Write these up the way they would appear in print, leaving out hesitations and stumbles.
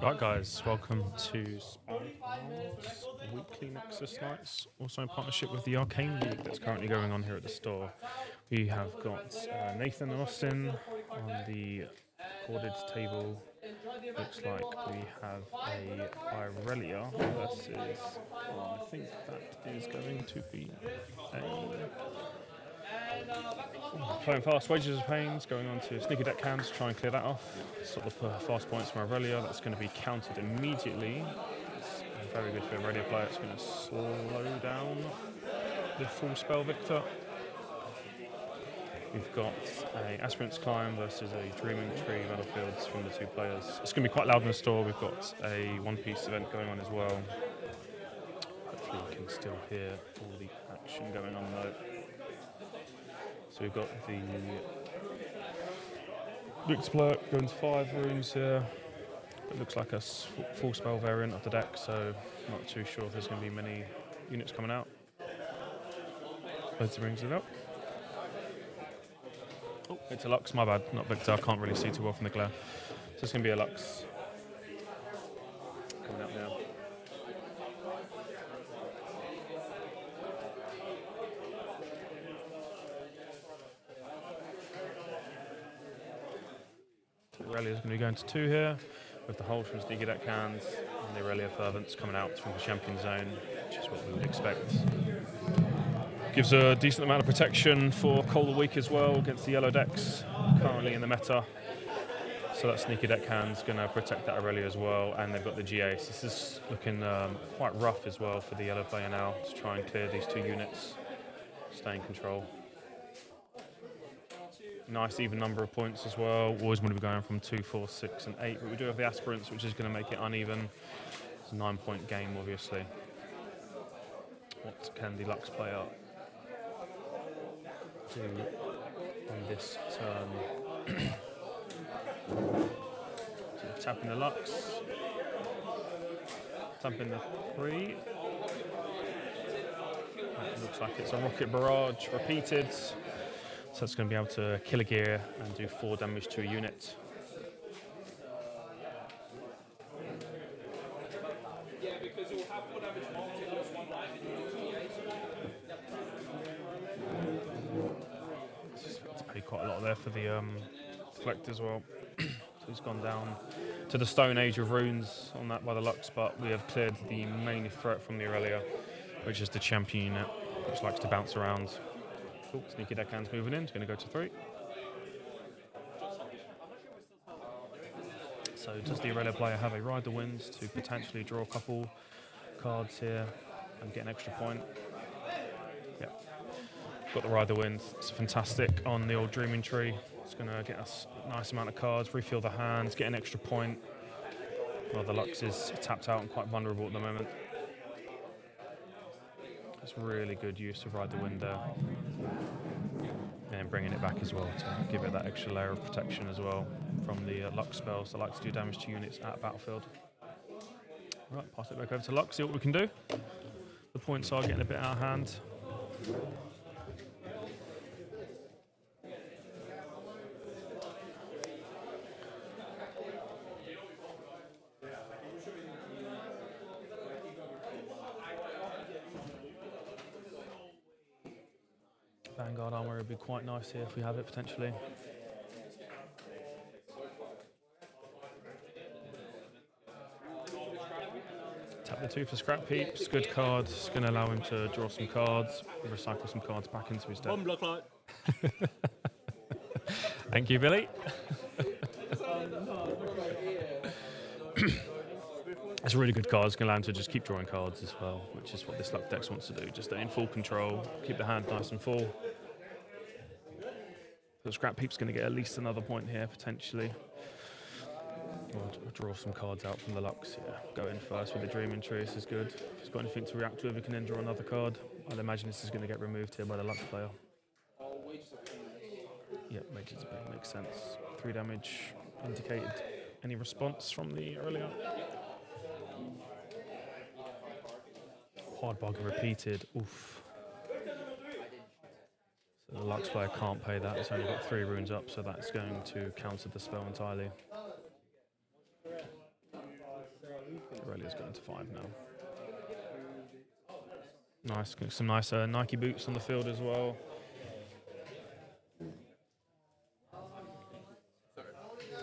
Right guys, welcome to Spellbound's weekly Nexus nights, also in partnership with the Arcane League that's currently going on here at the store. We have got Nathan and Austin on the recorded table. Looks like we have a Irelia versus, I think that is going to be a playing fast, Wages of Pains, going on to sneaky deck cams, try and clear that off. Sort of fast points from Aurelia, that's going to be countered immediately. It's very good for Aurelia player, it's going to slow down the full spell Victor. We've got a Aspirant's Climb versus a Dreaming Tree battlefields from the two players. It's going to be quite loud in the store, we've got a one-piece event going on as well. Hopefully you can still hear all the action going on though. So we've got the Victor player going to 5 runes here. It looks like a full spell variant of the deck, so not too sure if there's going to be many units coming out. Let's brings it up. Oh, it's a Lux, my bad, not Victor. I can't really see too well from the glare. So it's going to be a Lux coming out now. Aurelia's going to be going to 2 here, with the hold from Sneaky Deck Hands and the Aurelia Fervents coming out from the champion zone, which is what we would expect. Gives a decent amount of protection for Call the Weak as well against the yellow decks currently in the meta. So that Sneaky Deck Hands going to protect that Aurelia as well, and they've got the G-Ace. This is looking quite rough as well for the yellow player now to try and clear these 2 units, stay in control. Nice even number of points as well. Always want to be going from 2, 4, 6 and 8, but we do have the Aspirants, which is going to make it uneven. It's a 9-point game obviously. What can the Lux player do on this turn? So tapping the Lux, tapping the 3. It looks like it's a Rocket Barrage repeated. So it's going to be able to kill a gear and do 4 damage to a unit. To pay quite a lot there for the deflect as well. So he's gone down to the Stone Age of Runes on that by the Lux, but we have cleared the main threat from the Aurelia, which is the champion unit, which likes to bounce around. Cool. Sneaky Deckhand's moving in, it's going to go to 3. So does the Aurelia player have a Ride the Winds to potentially draw a couple cards here and get an extra point? Yep. Got the Ride the Winds. It's fantastic on the old Dreaming Tree. It's going to get us a nice amount of cards, refill the hands, get an extra point. Well, the Lux is tapped out and quite vulnerable at the moment. It's really good use of Ride the Wind there. And bringing it back as well to give it that extra layer of protection as well from the Lux spells that like to do damage to units at battlefield. Right, pass it back over to Lux, see what we can do. The points are getting a bit out of hand. Vanguard armor would be quite nice here if we have it potentially. Tap the 2 for Scrap Heaps, good card. It's going to allow him to draw some cards, recycle some cards back into his deck. One block light. Thank you, Billy. It's a really good card. It's going to allow him to just keep drawing cards as well, which is what this Lux Dex wants to do. Just stay in full control, keep the hand nice and full. So Scrap Heap's going to get at least another point here, potentially. We'll draw some cards out from the Lux. Yeah, go in first with the Dreaming Tree. This is good. If he's got anything to react to, he can then draw another card. I'd imagine this is going to get removed here by the Lux player. Yep, makes sense. 3 damage indicated. Any response from the earlier? Hard Bargain repeated. Oof. So the Lux player can't pay that. It's only got 3 runes up, so that's going to counter the spell entirely. Aurelia's going to 5 now. Nice, some nice Nike boots on the field as well.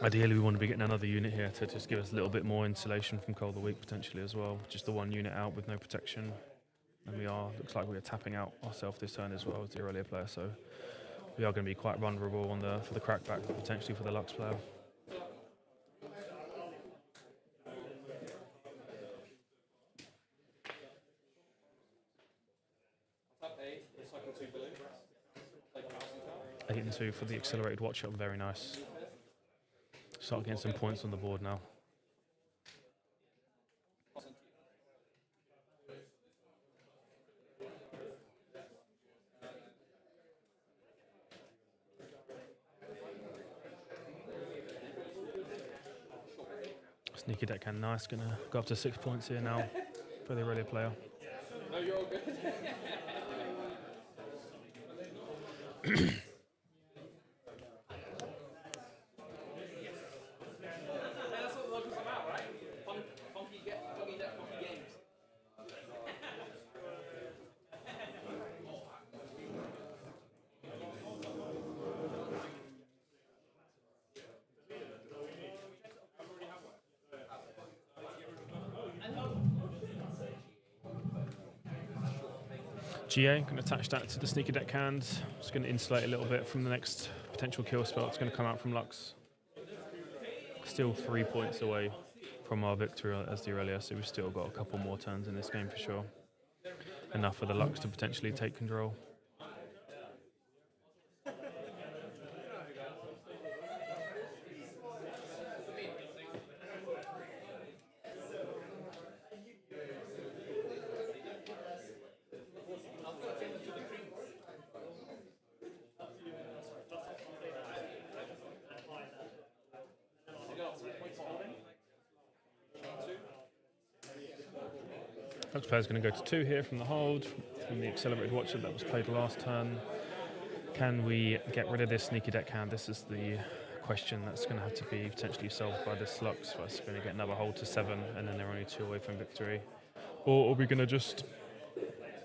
Ideally, we want to be getting another unit here to just give us a little bit more insulation from Cold of the Week potentially as well. Just the one unit out with no protection. And looks like we are tapping out ourselves this turn as well as the Aurelia player, so we are going to be quite vulnerable for the crackback, but potentially for the Lux player. Eight and 2 for the accelerated watch up, very nice. Start getting some points on the board now. Sneaky deckhand, nice. Gonna go up to 6 points here now for the Aurelia player. No, you're all good. That's what the locals come out, right? Funky games. GA, going to attach that to the sneaky deckhand. It's going to insulate a little bit from the next potential kill spell that's going to come out from Lux. Still 3 points away from our victory as the Aurelia, so we've still got a couple more turns in this game for sure. Enough for the Lux to potentially take control. Lux player's going to go to 2 here from the hold, from the accelerated watcher that was played last turn. Can we get rid of this sneaky deckhand? This is the question that's going to have to be potentially solved by this Lux. First, going to get another hold to 7, and then they're only 2 away from victory. Or are we going to just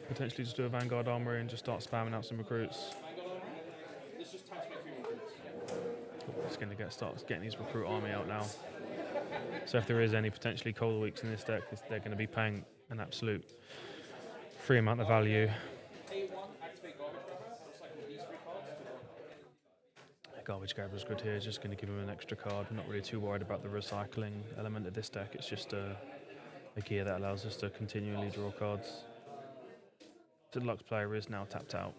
potentially just do a Vanguard Armory and just start spamming out some recruits? Just going to start getting his recruit army out now. So if there is any potentially Cold Weeks in this deck, they're going to be paying an absolute free amount of value. Garbage Grabber is good here, just going to give him an extra card. I'm not really too worried about the recycling element of this deck. It's just a gear that allows us to continually draw cards. The Lux player is now tapped out.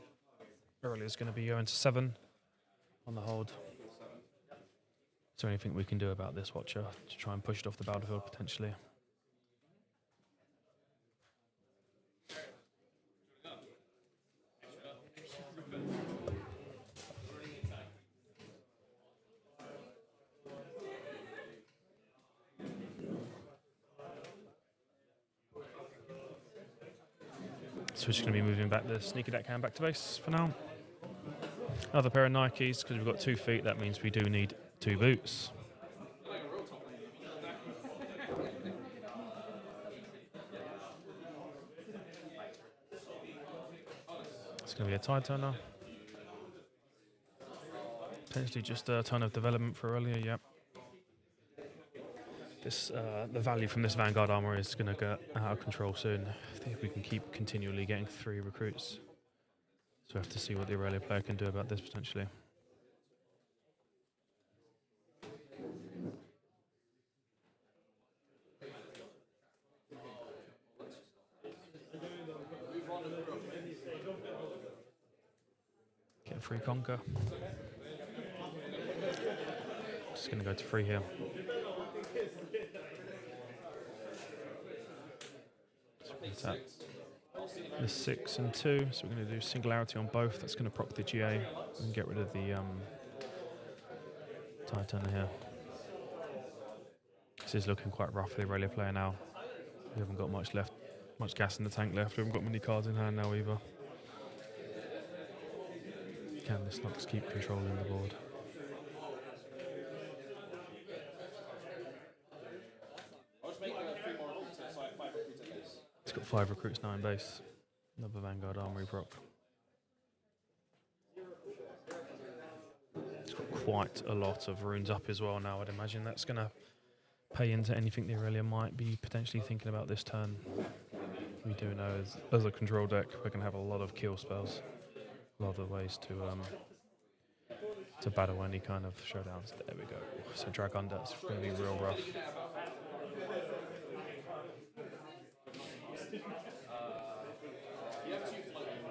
Aurelia is going to be going to 7 on the hold. Is there anything we can do about this Watcher to try and push it off the battlefield potentially? So we're just going to be moving back the sneaky deckhand back to base for now. Another pair of Nikes, because we've got 2 feet, that means we do need 2 boots. It's going to be a tide turn now. Potentially just a ton of development for earlier, yep. The value from this Vanguard armor is going to get out of control soon. I think we can keep continually getting 3 recruits. So we have to see what the Aurelia player can do about this potentially. Get a free conquer. Just going to go to 3 here. Tap the 6 and 2, so we're going to do singularity on both. That's going to proc the GA and get rid of the tide turner here. This is looking quite rough for the Aurelia player now. We haven't got much gas in the tank left. We haven't got many cards in hand now either. Can this Lux keep controlling the board? got 5 recruits now in base. Another Vanguard Armory proc. It's got quite a lot of runes up as well now. I'd imagine that's going to pay into anything the Aurelia might be potentially thinking about this turn. We do know as a control deck, we're going to have a lot of kill spells. A lot of ways to battle any kind of showdowns. There we go. So Dragon, that's going to be real rough.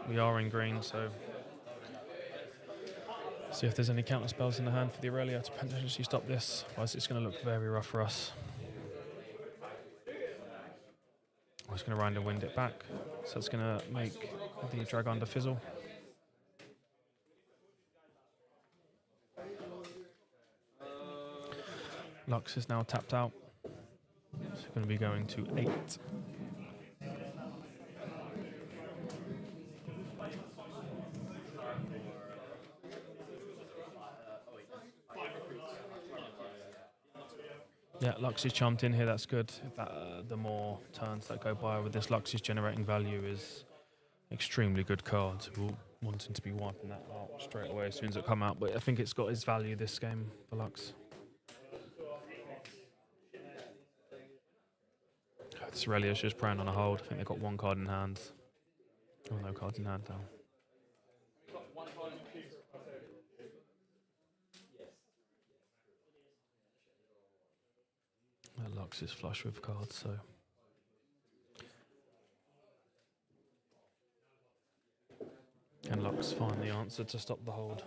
We are in green, so see if there's any counter spells in the hand for the Aurelia to potentially stop this. Otherwise, it's going to look very rough for us. I'm just going to round and wind it back, so it's going to make the Dragon fizzle. Lux is now tapped out. It's going to be going to 8. Yeah, Lux is charmed in here, that's good. The more turns that go by with this Lux is generating value is extremely good card. We're wanting to be wiping that out straight away as soon as it come out, but I think it's got its value this game for Lux. This Aurelia's just praying on a hold. I think they've got 1 card in hand. Oh, no cards in hand now. Lux is flush with cards, so can Lux find the answer to stop the hold?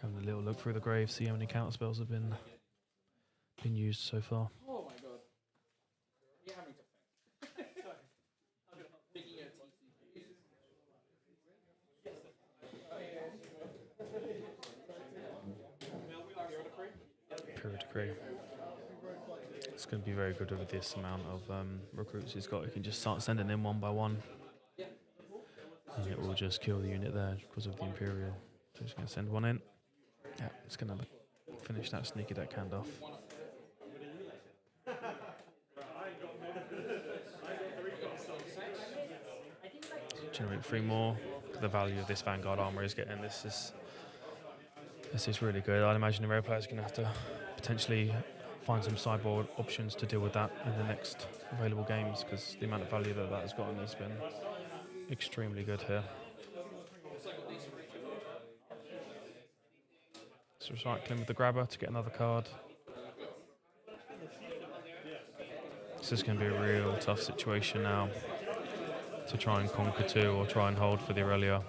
Having a little look through the grave, see how many counter spells have been used so far. Oh my god. You're having to think. Thinking of Pure decree. It's going to be very good with this amount of recruits he's got. He can just start sending in 1 by 1. And it will just kill the unit there because of the Imperial. So he's going to send 1 in. Yeah, it's going to finish that sneaky deck hand off. Generate 3 more. The value of this Vanguard armor is getting this is really good. I'd imagine the rare players are going to have to potentially find some sideboard options to deal with that in the next available games, because the amount of value that has gotten has been extremely good here. So recycling with the grabber to get another card. This is going to be a real tough situation now to try and conquer 2 or try and hold for the Aurelia.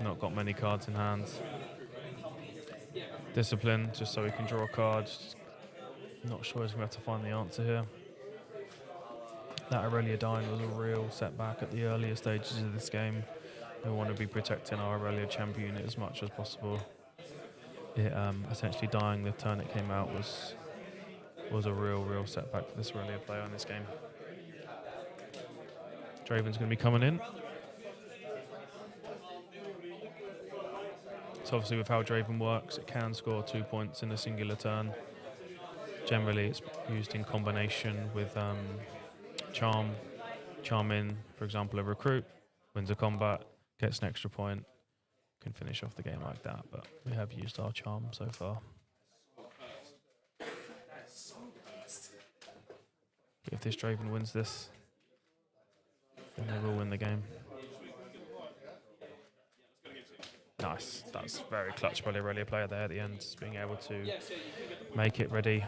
Not got many cards in hand. Discipline, just so he can draw a card. Not sure he's going to have to find the answer here. That Aurelia dying was a real setback at the earlier stages of this game. We want to be protecting our Aurelia champion as much as possible. It essentially dying the turn it came out was a real setback for this Aurelia player in this game. Draven's going to be coming in. So obviously with how Draven works, it can score 2 points in a singular turn. Generally it's used in combination with Charm. Charm in, for example, a recruit, wins a combat, gets an extra point, can finish off the game like that, but we have used our Charm so far. If this Draven wins this, then they will win the game. Nice, that's very clutch by the Aurelia player there at the end, being able to make it ready.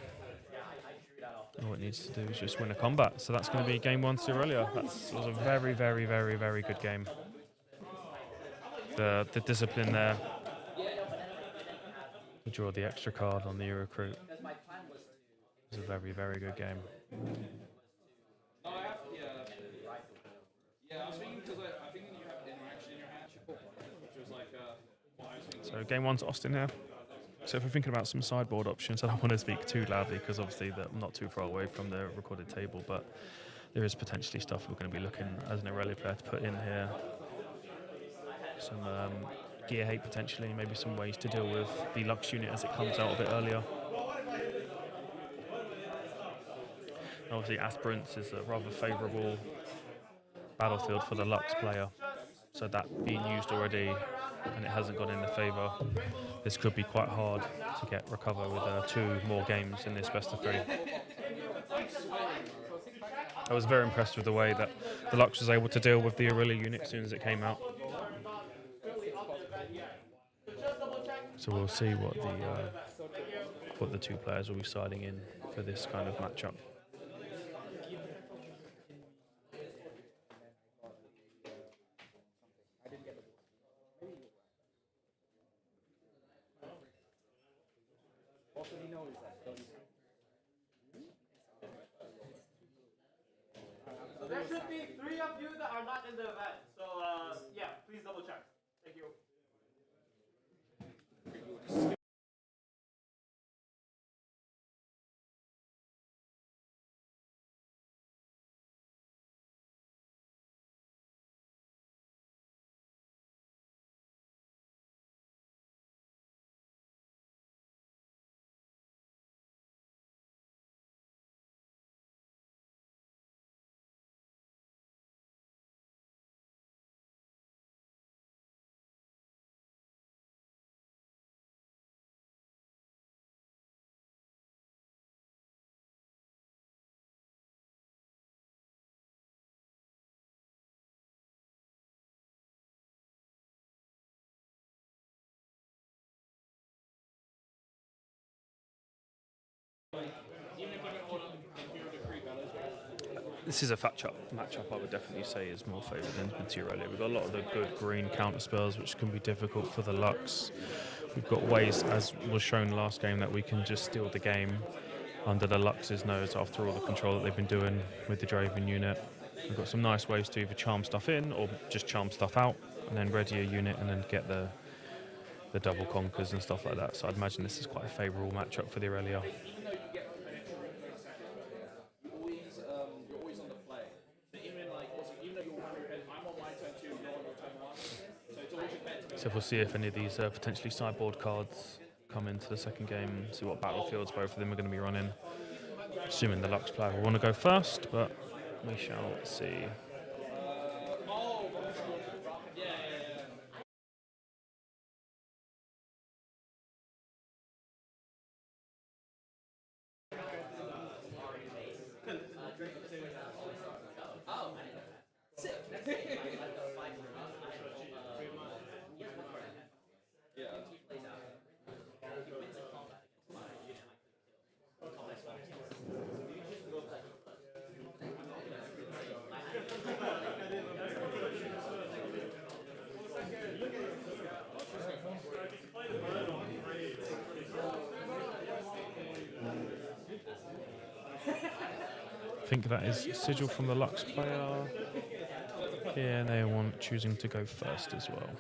All it needs to do is just win a combat. So that's going to be game 1 to Aurelia. That was a very good game. The discipline there. To draw the extra card on the recruit. It was a very good game. I was thinking because I think you have interaction in your hand, which was like So game 1 to Austin here. So if we're thinking about some sideboard options, I don't want to speak too loudly because obviously I'm not too far away from the recorded table, but there is potentially stuff we're going to be looking as an Aurelia player to put in here. Some gear hate potentially, maybe some ways to deal with the Lux unit as it comes out a bit earlier. Obviously, Aspirants is a rather favourable battlefield for the Lux player, so that being used already and it hasn't gone in their favour, this could be quite hard to get recover with 2 more games in this best of 3. I was very impressed with the way that the Lux was able to deal with the Aurelia unit as soon as it came out. So we'll see what the 2 players will be siding in for this kind of matchup. There should be 3 of you that are not in the event. So yeah, please double check. Thank you. This is a matchup I would definitely say is more favoured than Aurelia. We've got a lot of the good green counter spells which can be difficult for the Lux. We've got ways, as was shown last game, that we can just steal the game under the Lux's nose after all the control that they've been doing with the Draven unit. We've got some nice ways to either charm stuff in or just charm stuff out and then ready a unit and then get the double conquers and stuff like that. So I'd imagine this is quite a favourable matchup for the Aurelia. So we'll see if any of these potentially sideboard cards come into the second game, see what battlefields both of them are going to be running. Assuming the Lux player will want to go first, but we shall see. I think that is Sigil from the Lux player. Yeah, and they want choosing to go first as well.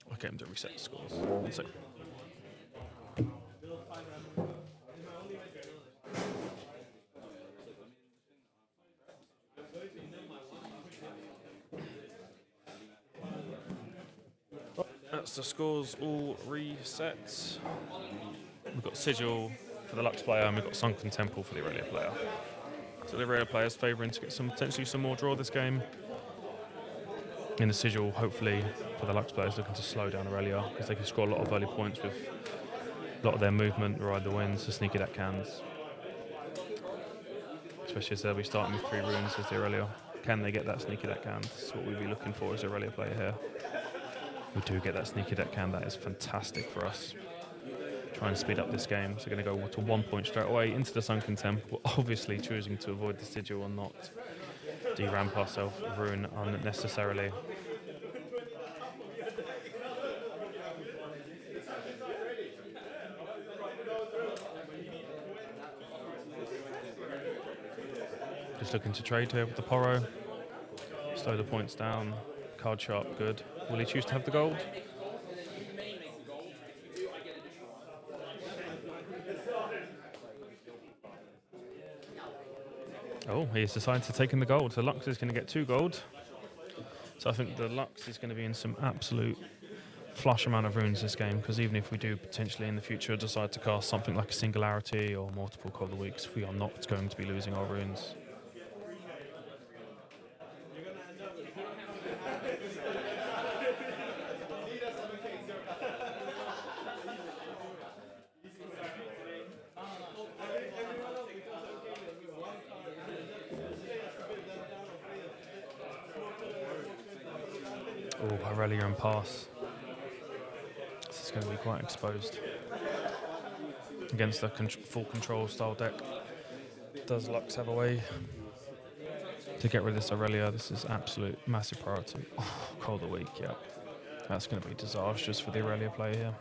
I'll get him to reset the scores. 1 second. That's the scores all reset. We've got Sigil for the Lux player and we've got Sunken Temple for the Aurelia player. So the Aurelia player is favouring to get potentially some more draw this game. In the Sigil, hopefully, for the Lux players looking to slow down Aurelia because they can score a lot of early points with a lot of their movement, ride the winds, to sneaky that cans. Especially as they'll be starting with 3 runes as the Aurelia. Can they get that sneaky that can? That's what we'll be looking for as a Aurelia player here. We do get that sneaky that can, that is fantastic for us. Try and speed up this game. So we're going to go to 1 point straight away into the Sunken Temple, obviously choosing to avoid the Sigil and not de-ramp ourselves rune unnecessarily. Just looking to trade here with the Poro. Slow the points down. Card sharp, good. Will he choose to have the gold? Oh, he's decided to take in the gold. The Lux is going to get 2 gold. So I think the Lux is going to be in some absolute flush amount of runes this game, because even if we do potentially in the future decide to cast something like a Singularity or multiple Call of the Weeks, we are not going to be losing our runes. Oh, Aurelia and pass. This is going to be quite exposed against the full control style deck. Does Lux have a way to get rid of this Aurelia? This is absolute massive priority. Oh, Call of the Week, yeah. That's going to be disastrous for the Aurelia player here.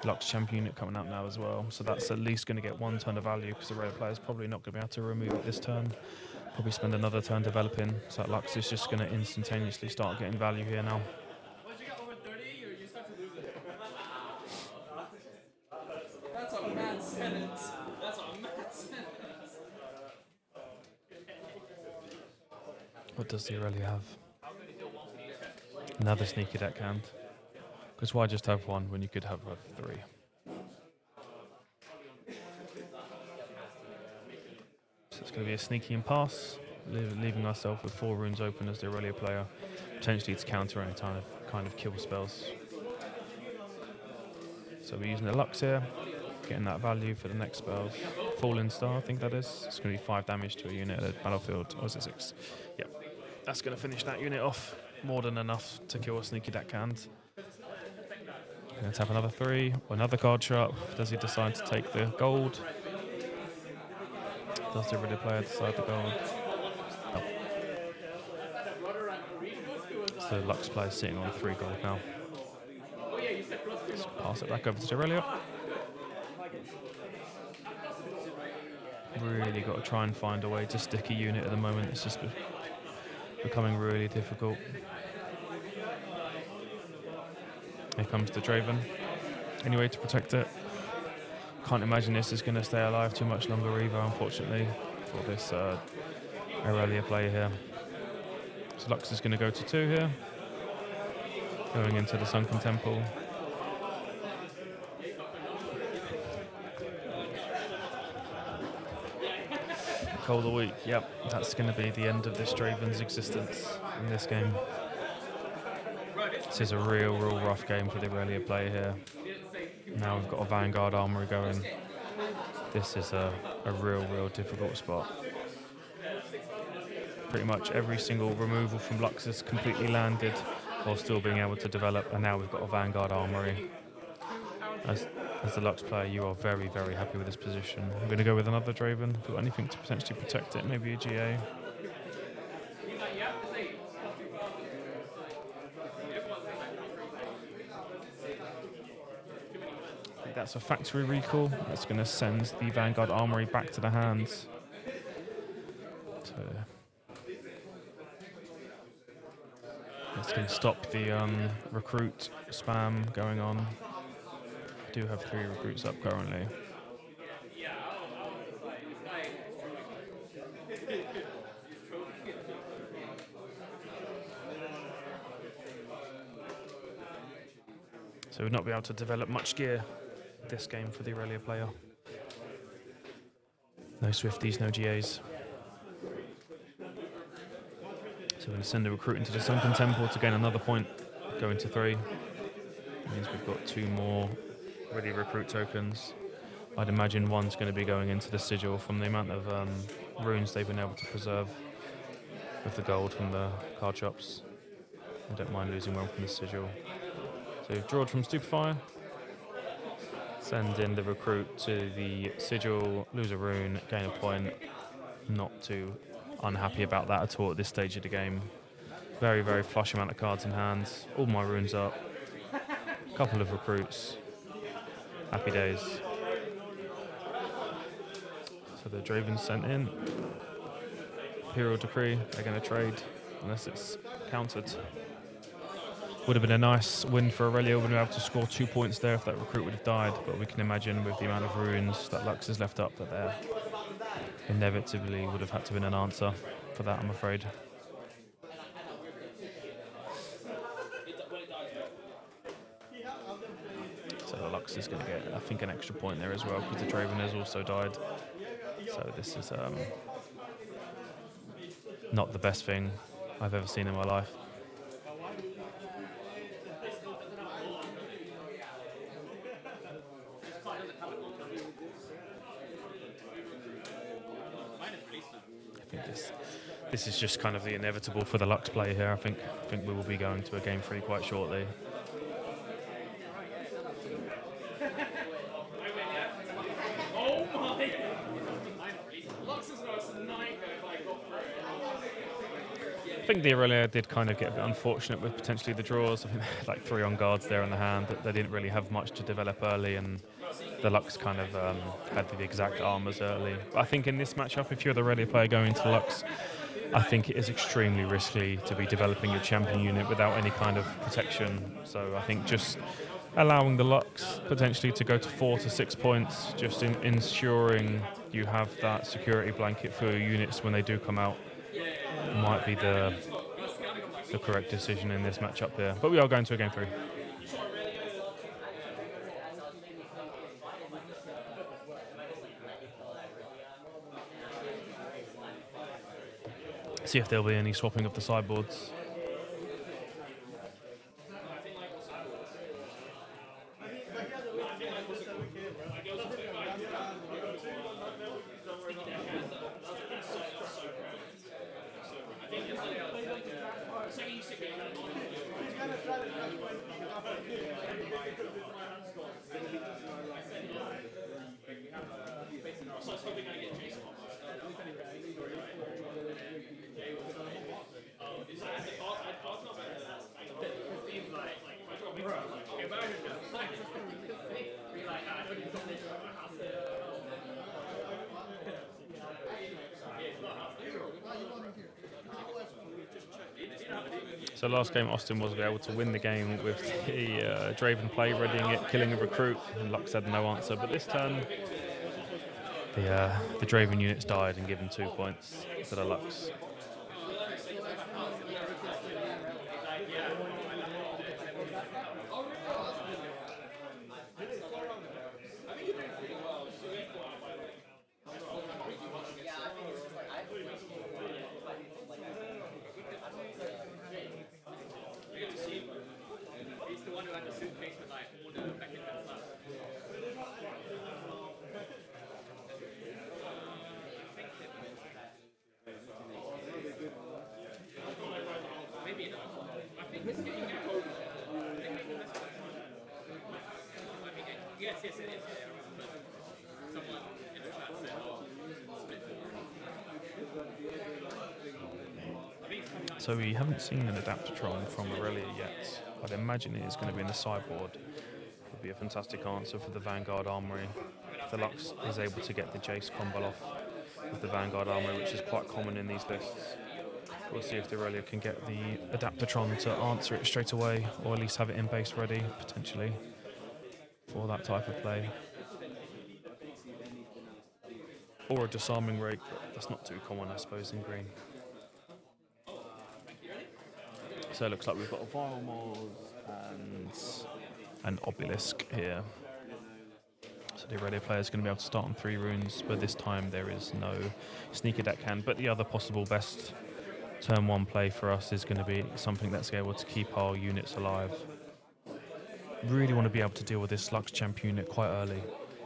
Lux champion unit coming out now as well, so that's at least going to get 1 turn of value, because the Aurelia player is probably not going to be able to remove it this turn. Probably spend another turn developing, so that Lux is just going to instantaneously start getting value here now. Once you get over 30, you start to lose it. That's a mad sentence. That's a mad sentence. What does the Aurelia have? Another sneaky deckhand. Because why just have 1 when you could have 3? So it's going to be a sneaky and pass, leaving ourselves with 4 runes open as the Aurelia player, potentially to counter any kind of kill spells. So we're using the Lux here, getting that value for the next spells. Falling Star, I think that is. It's going to be 5 damage to a unit at the battlefield. Or is it 6? Yep. That's going to finish that unit off. More than enough to kill a sneaky deckhand. Going to tap another 3, another card sharp. Does he decide to take the gold? Does the Aurelia player decide the gold? No. So the Lux player sitting on 3 gold now. So pass it back over to Aurelia. Really got to try and find a way to stick a unit at the moment. It's just becoming really difficult. Here comes the Draven. Any way to protect it? Can't imagine this is going to stay alive too much longer either, unfortunately, for this Aurelia player here. So Lux is going to go to 2 here. Going into the Sunken Temple. Call of the Week, yep. That's going to be the end of this Draven's existence in this game. This is a real rough game for the Aurelia player here. Now we've got a Vanguard Armory going. This is a real difficult spot. Pretty much every single removal from Lux is completely landed while still being able to develop, and now we've got a Vanguard Armory. As the Lux player, you are very happy with this position. I'm going to go with another Draven. If you've got anything to potentially protect it, maybe a GA. That's a factory recall. That's going to send the Vanguard Armory back to the hands. So that's going to stop the recruit spam going on. I do have 3 recruits up currently. So we've not been able to develop much gear this game for the Aurelia player. No Swifties, no GAs. So we're going to send a recruit into the Sunken Temple to gain another point, go into 3. That means we've got 2 more ready recruit tokens. I'd imagine 1's going to be going into the Sigil from the amount of runes they've been able to preserve with the gold from the card shops. I don't mind losing 1 from the Sigil. So we've drawn from Stupefy. Send in the recruit to the Sigil, lose a rune, gain a point. Not too unhappy about that at all at this stage of the game. Very flush amount of cards in hand. All my runes up. Couple of recruits. Happy days. So the Draven's sent in. Imperial Decree, they're going to trade unless it's countered. Would have been a nice win for Aurelia. Would have been able to score 2 points there if that recruit would have died. But we can imagine with the amount of runes that Lux has left up that there inevitably would have had to have been an answer for that, I'm afraid. So the Lux is going to get, I think, an extra point there as well because the Draven has also died. So this is not the best thing I've ever seen in my life. I think this is just kind of the inevitable for the Lux play here. I think we will be going to a game 3 quite shortly. I think the Aurelia did kind of get a bit unfortunate with potentially the draws. I think they had like 3 on guards there in the hand. They didn't really have much to develop early, and the Lux kind of had the exact armors early. But I think in this matchup, if you're the Aurelia player going into Lux, I think it is extremely risky to be developing your champion unit without any kind of protection. So I think just allowing the Lux potentially to go to 4 to 6 points, just ensuring you have that security blanket for your units when they do come out, might be the correct decision in this matchup here. But we are going to a game 3. See if there'll be any swapping of the sideboards. So last game, Austin was able to win the game with the Draven play, readying it, killing a recruit, and Lux had no answer. But this turn, the Draven units died and given 2 points to the Lux. So we haven't seen an Adaptatron from Aurelia yet. I'd imagine it is going to be in the sideboard. Would be a fantastic answer for the Vanguard Armory. If the Lux is able to get the Jace combo off with the Vanguard Armory, which is quite common in these lists. We'll see if the Aurelia can get the Adaptatron to answer it straight away, or at least have it in base ready, potentially, for that type of play. Or a disarming rake, but that's not too common, I suppose, in green. So it looks like we've got a Viral Moors and an Obelisk here. So the Aurelia player is going to be able to start on 3 runes, but this time there is no Sneaker Deckhand. But the other possible best turn 1 play for us is going to be something that's able to keep our units alive. Really want to be able to deal with this Lux champ unit quite early.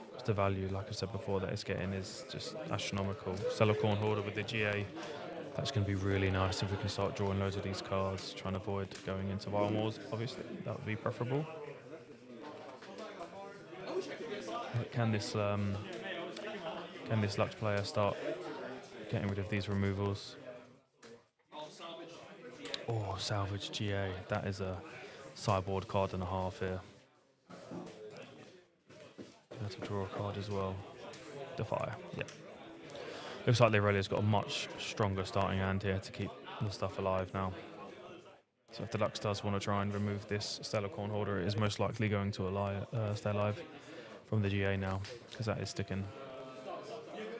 Because the value, like I said before, that it's getting is just astronomical. Celacorn Hoarder with the GA. That's going to be really nice if we can start drawing loads of these cards, trying to avoid going into Viral Moors, obviously. That would be preferable. But can this Lux player start getting rid of these removals? Oh, Salvage GA. That is a sideboard card and a half here. You have to draw a card as well. Defire, yeah. Looks like the Aurelia's got a much stronger starting hand here to keep the stuff alive now. So if Deluxe does want to try and remove this Stellar Corn Holder, it is most likely going to stay alive from the GA now, because that is sticking.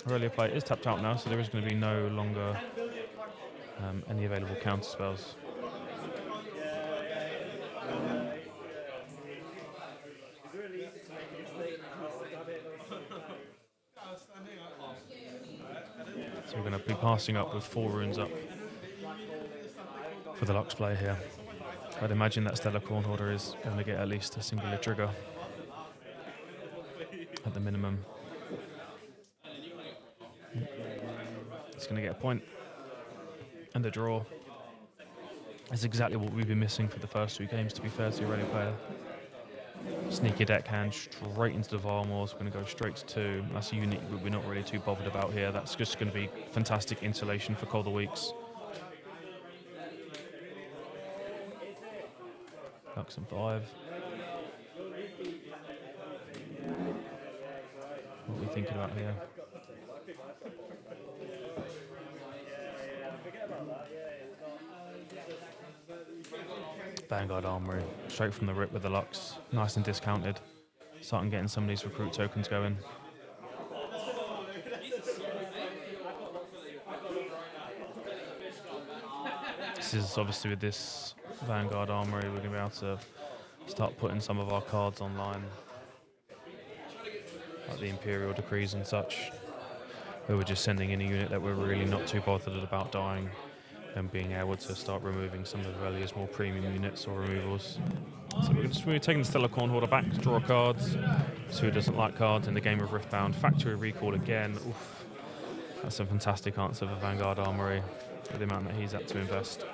Aurelia play is tapped out now, so there is going to be no longer any available counter spells. So we're going to be passing up with 4 runes up for the Lux play here. I'd imagine that Stellar Corn Holder is going to get at least a singular trigger at the minimum. It's going to get a point and a draw. That's exactly what we've been missing for the first 2 games, to be fair to the Aurelia player. Sneaky deckhand straight into the Varmors. We're going to go straight to 2. That's a unit we're not really too bothered about here. That's just going to be fantastic insulation for colder weeks. Lux and 5. What are we thinking about here? Vanguard Armory, straight from the rip with the Lux. Nice and discounted. Starting getting some of these recruit tokens going. This is obviously with this Vanguard Armory, we're going to be able to start putting some of our cards online. Like the Imperial Decrees and such. Where we're just sending in a unit that we're really not too bothered about dying, and being able to start removing some of Aurelia's more premium units or removals. So we're taking the Stellar Corn Holder back to draw cards. So who doesn't like cards in the game of Riftbound? Factory Recall again. Oof. That's a fantastic answer for Vanguard Armory with the amount that he's had to invest.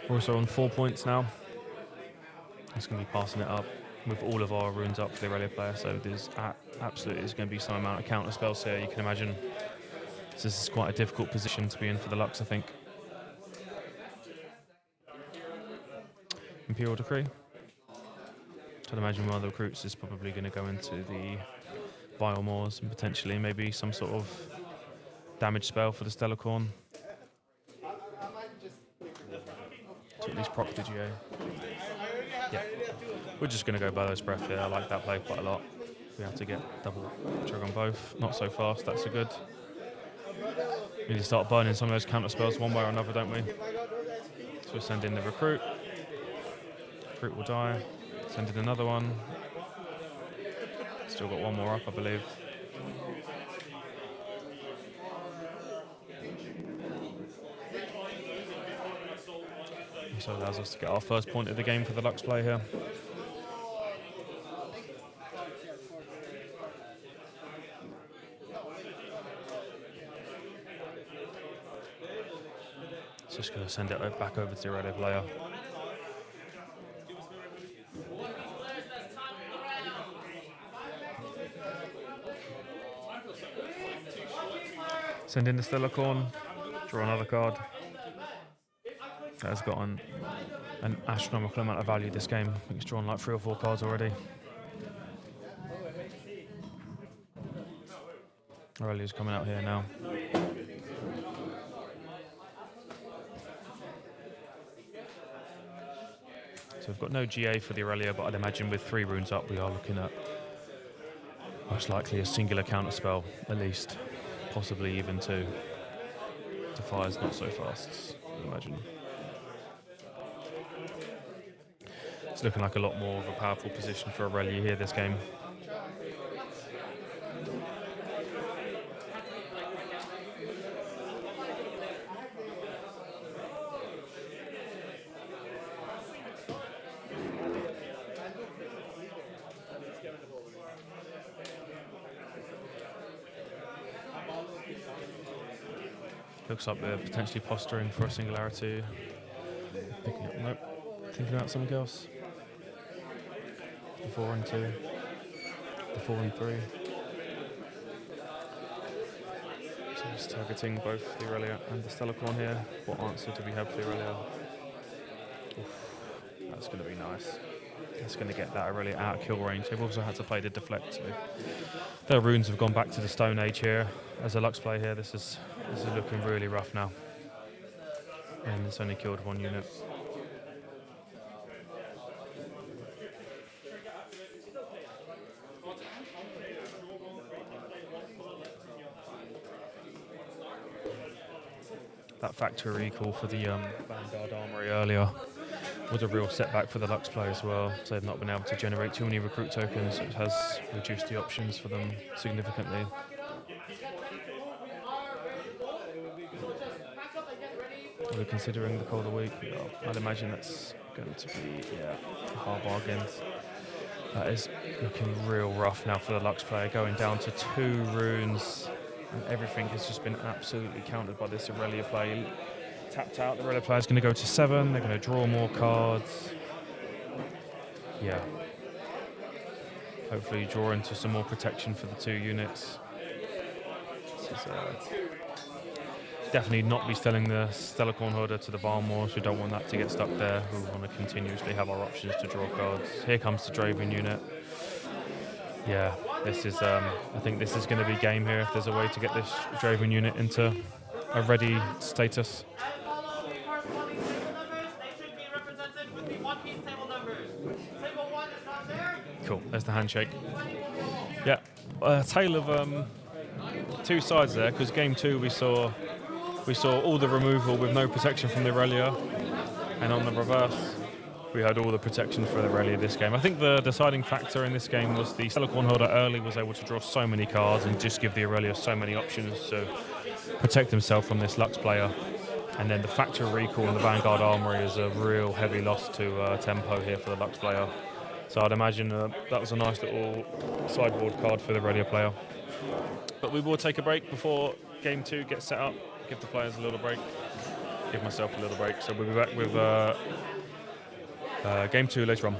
We're also on 4 points now. It's going to be passing it up with all of our runes up for the Aurelia player. So there's absolutely going to be some amount of counter spells here, you can imagine. So this is quite a difficult position to be in for the Lux, I think. Imperial Decree. I'd imagine one of the recruits is probably going to go into the Vile Moors and potentially maybe some sort of damage spell for the Stellar Corn. To at least proc the GA. Yeah. We're just going to go Bellow's Breath here. I like that play quite a lot. We have to get double trigger on both. Not so fast, that's a good. We need to start burning some of those counter spells one way or another, don't we? So we'll send in the recruit. Recruit will die. Send in another one. Still got one more up, I believe. So allows us to get our first point of the game for the Lux play here. Just going to send it back over to the Aurelia player. Send in the Stellar Corn, draw another card. That has got an astronomical amount of value this game. I think it's drawn like 3 or 4 cards already. Aurelia's coming out here now. So we've got no GA for the Aurelia, but I'd imagine with 3 runes up, we are looking at most likely a singular counter spell, at least. Possibly even 2. Defies not so fast, I imagine. It's looking like a lot more of a powerful position for Aurelia here this game. Looks like they're potentially posturing for a singularity. Picking up, nope. Thinking about something else. The 4 and 2. The 4 and 3. So just targeting both the Aurelia and the Stellar Corn here. What answer do we have for the Aurelia? Oof, that's going to be nice. That's going to get that Aurelia out of kill range. They've also had to play the deflect. So their runes have gone back to the Stone Age here. As a Lux play here, this is looking really rough now. and it's only killed one unit. That factory recall for the Vanguard Armory earlier was a real setback for the Lux play as well. So they've not been able to generate too many recruit tokens, which has reduced the options for them significantly. We're considering the call of the week. I'd imagine that's going to be a hard bargain. That is looking real rough now for the Lux player, going down to 2 runes. And everything has just been absolutely countered by this Aurelia play. Tapped out, the Aurelia player is going to go to 7. They're going to draw more cards. Yeah. Hopefully draw into some more protection for the 2 units. This is definitely not be selling the Stellar Cornholder to the Varmors. We don't want that to get stuck there. We want to continuously have our options to draw cards. Here comes the Draven unit. Yeah, this is. I think this is going to be game here if there's a way to get this Draven unit into a ready status. And follow the corresponding table numbers. They should be represented with the One Piece table numbers. Table 1 is not there. Cool. There's the handshake. Yeah, a tale of 2 sides there, because game 2 we saw all the removal with no protection from the Aurelia, and on the reverse we had all the protection for the Aurelia this game. I think the deciding factor in this game was the Stellar Cornholder early was able to draw so many cards and just give the Aurelia so many options to protect himself from this Lux player. And then the Factor Recall and the Vanguard Armory is a real heavy loss to tempo here for the Lux player. So I'd imagine that was a nice little sideboard card for the Aurelia player. But we will take a break before game 2 gets set up, give the players a little break, give myself a little break. So we'll be back with game 2 later on.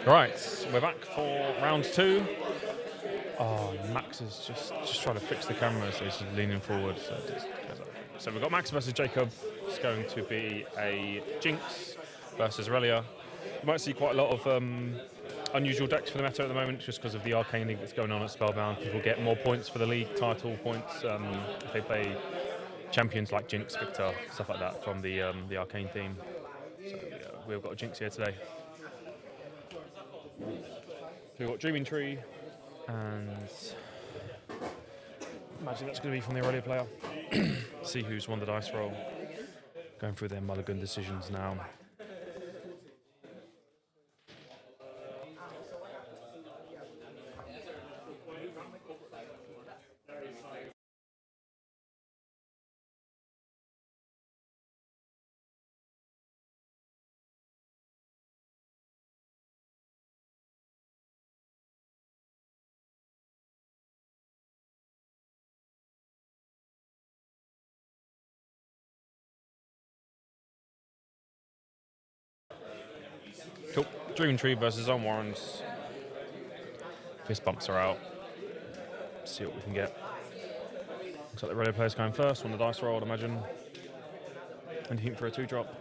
Right, we're back for round 2. Oh, Max is just trying to fix the camera, so he's leaning forward. So we've got Max versus Jacob. It's going to be a Jinx versus Relia. You might see quite a lot of unusual decks for the meta at the moment, just because of the Arcane League that's going on at Spellbound. People get more points for the league title points if they play champions like Jinx, Viktor, stuff like that from the Arcane team. So we've got a Jinx here today. We've got Dreaming Tree, and imagine that's going to be from the earlier player. See who's won the dice roll. Going through their mulligan decisions now. Cool. Dreaming Tree versus On Warrens. Fist bumps are out. See what we can get. Looks like the relay player's going first on the dice roll, I'd imagine. And hint for a 2-drop.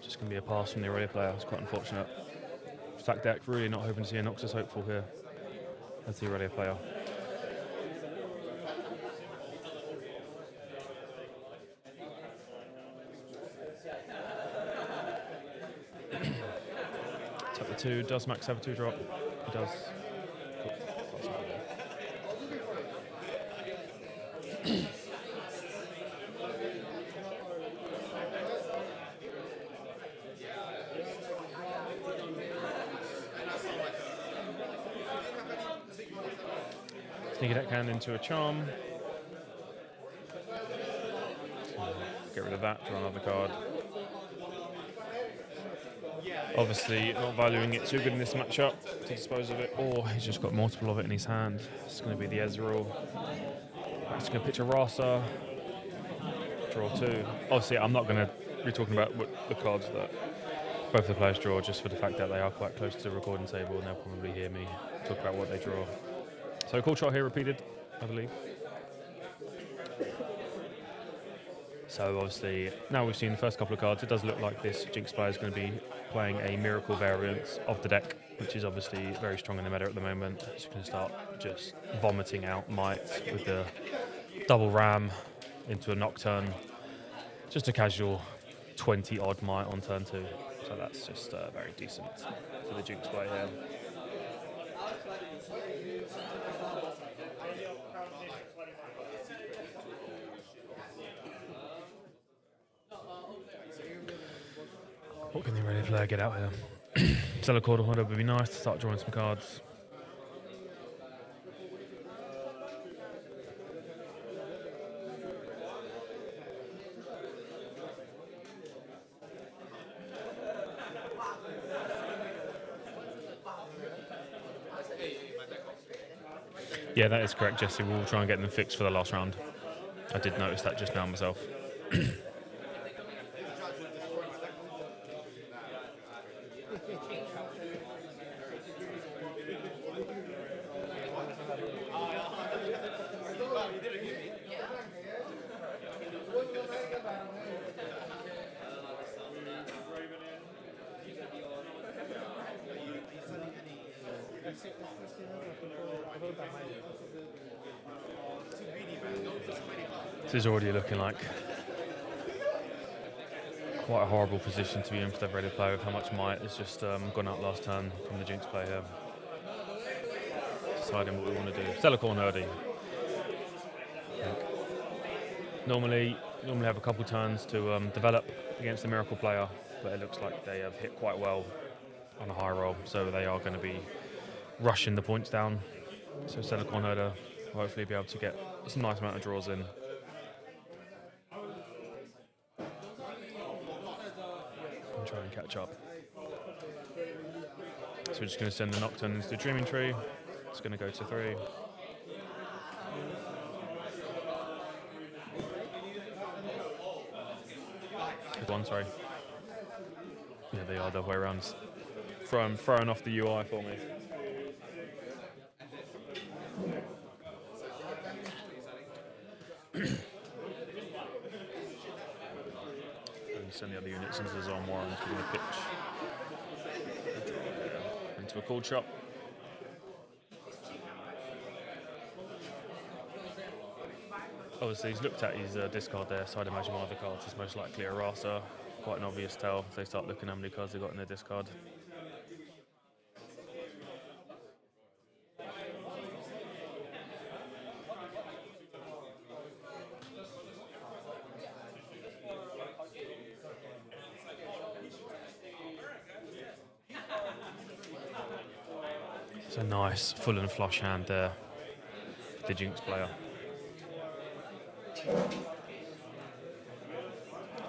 Just going to be a pass from the relay player. It's quite unfortunate. Stack deck, really not hoping to see a Nexus hopeful here. That's the relay player. Tap the 2. Does Max have a 2-drop? He does. Cool. Sneaky deckhand into a charm. Get rid of that, draw another card. Obviously not valuing it too good in this matchup to dispose of it. Or he's just got multiple of it in his hand. It's going to be the Ezreal. He's going to pitch a Rasa. Draw 2. Obviously I'm not going to be talking about the cards that both the players draw, just for the fact that they are quite close to the recording table and they'll probably hear me talk about what they draw. So call shot here repeated, I believe. So obviously, now we've seen the first couple of cards, it does look like this Jinx player is going to be playing a Miracle variant of the deck, which is obviously very strong in the meta at the moment. So you can start just vomiting out might with the double ram into a Nocturne. Just a casual 20-odd might on turn 2. So that's just very decent for the Jinx player here. What can the ready player get out here? Sell a quarter holder would be nice to start drawing some cards. Yeah, that is correct, Jesse. We'll try and get them fixed for the last round. I did notice that just now myself. This is already looking like quite a horrible position to be in for the ready player with how much might has just gone up last turn from the Jinx player. Deciding what we want to do. Stellacore nerdy. Normally have a couple turns to develop against the Miracle player, but it looks like they have hit quite well on a high roll, so they are going to be rushing the points down. So Stellacore nerder will hopefully be able to get some nice amount of draws in. And try and catch up. So we're just going to send the Nocturne into the Dreaming Tree. It's going to go to 3. Good one, sorry. Yeah, they are the other way around. throwing off the UI for me. And send the other units into the zone warrants. We're going to pitch into a cold shot. Obviously, he's looked at his discard there, so I'd imagine one of the cards is most likely a Rasa. Quite an obvious tell if they start looking how many cards they've got in their discard. It's a nice full and flush hand there for the Jinx player.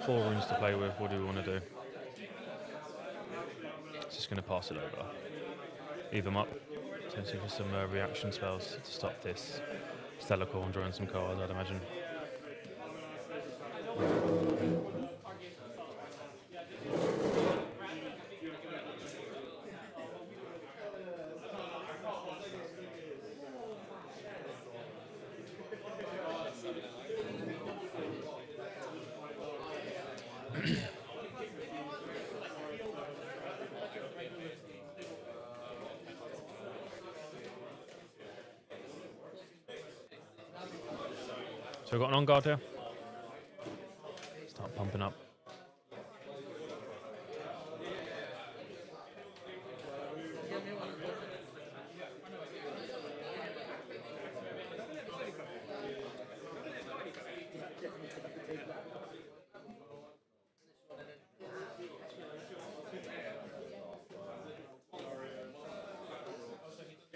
4 runes to play with. What do we want to do? Just going to pass it over. Leave them up. Potentially for some reaction spells to stop this. Stellar Core and drawing some cards, I'd imagine. So we've got an on guard here. Start pumping up.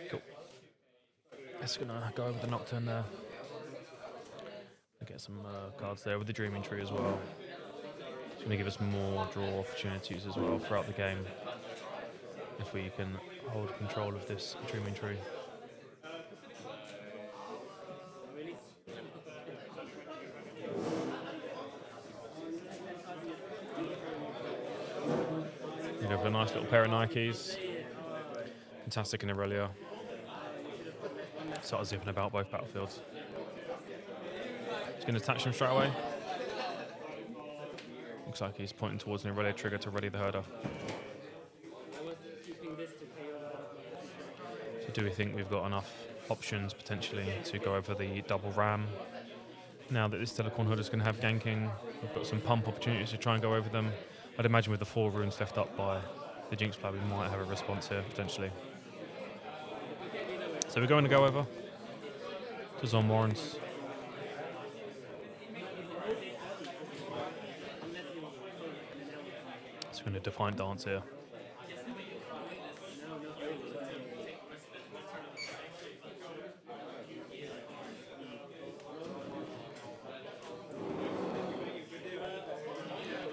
Cool. Just gonna go over the Nocturne there. Get some cards there with the Dreaming Tree as well. It's going to give us more draw opportunities as well throughout the game if we can hold control of this Dreaming Tree. You have a nice little pair of Nikes. Fantastic in Aurelia. Start zipping about both battlefields. He's going to attach him straight away. Looks like he's pointing towards an Aurelia trigger to ready the herder. So do we think we've got enough options potentially to go over the double ram? Now that this Telecorn herder is going to have ganking, we've got some pump opportunities to try and go over them. I'd imagine with the 4 runes left up by the Jinx player, we might have a response here potentially. So we're going to go over to Zon Warrens. So we're going to Defiant Dance here.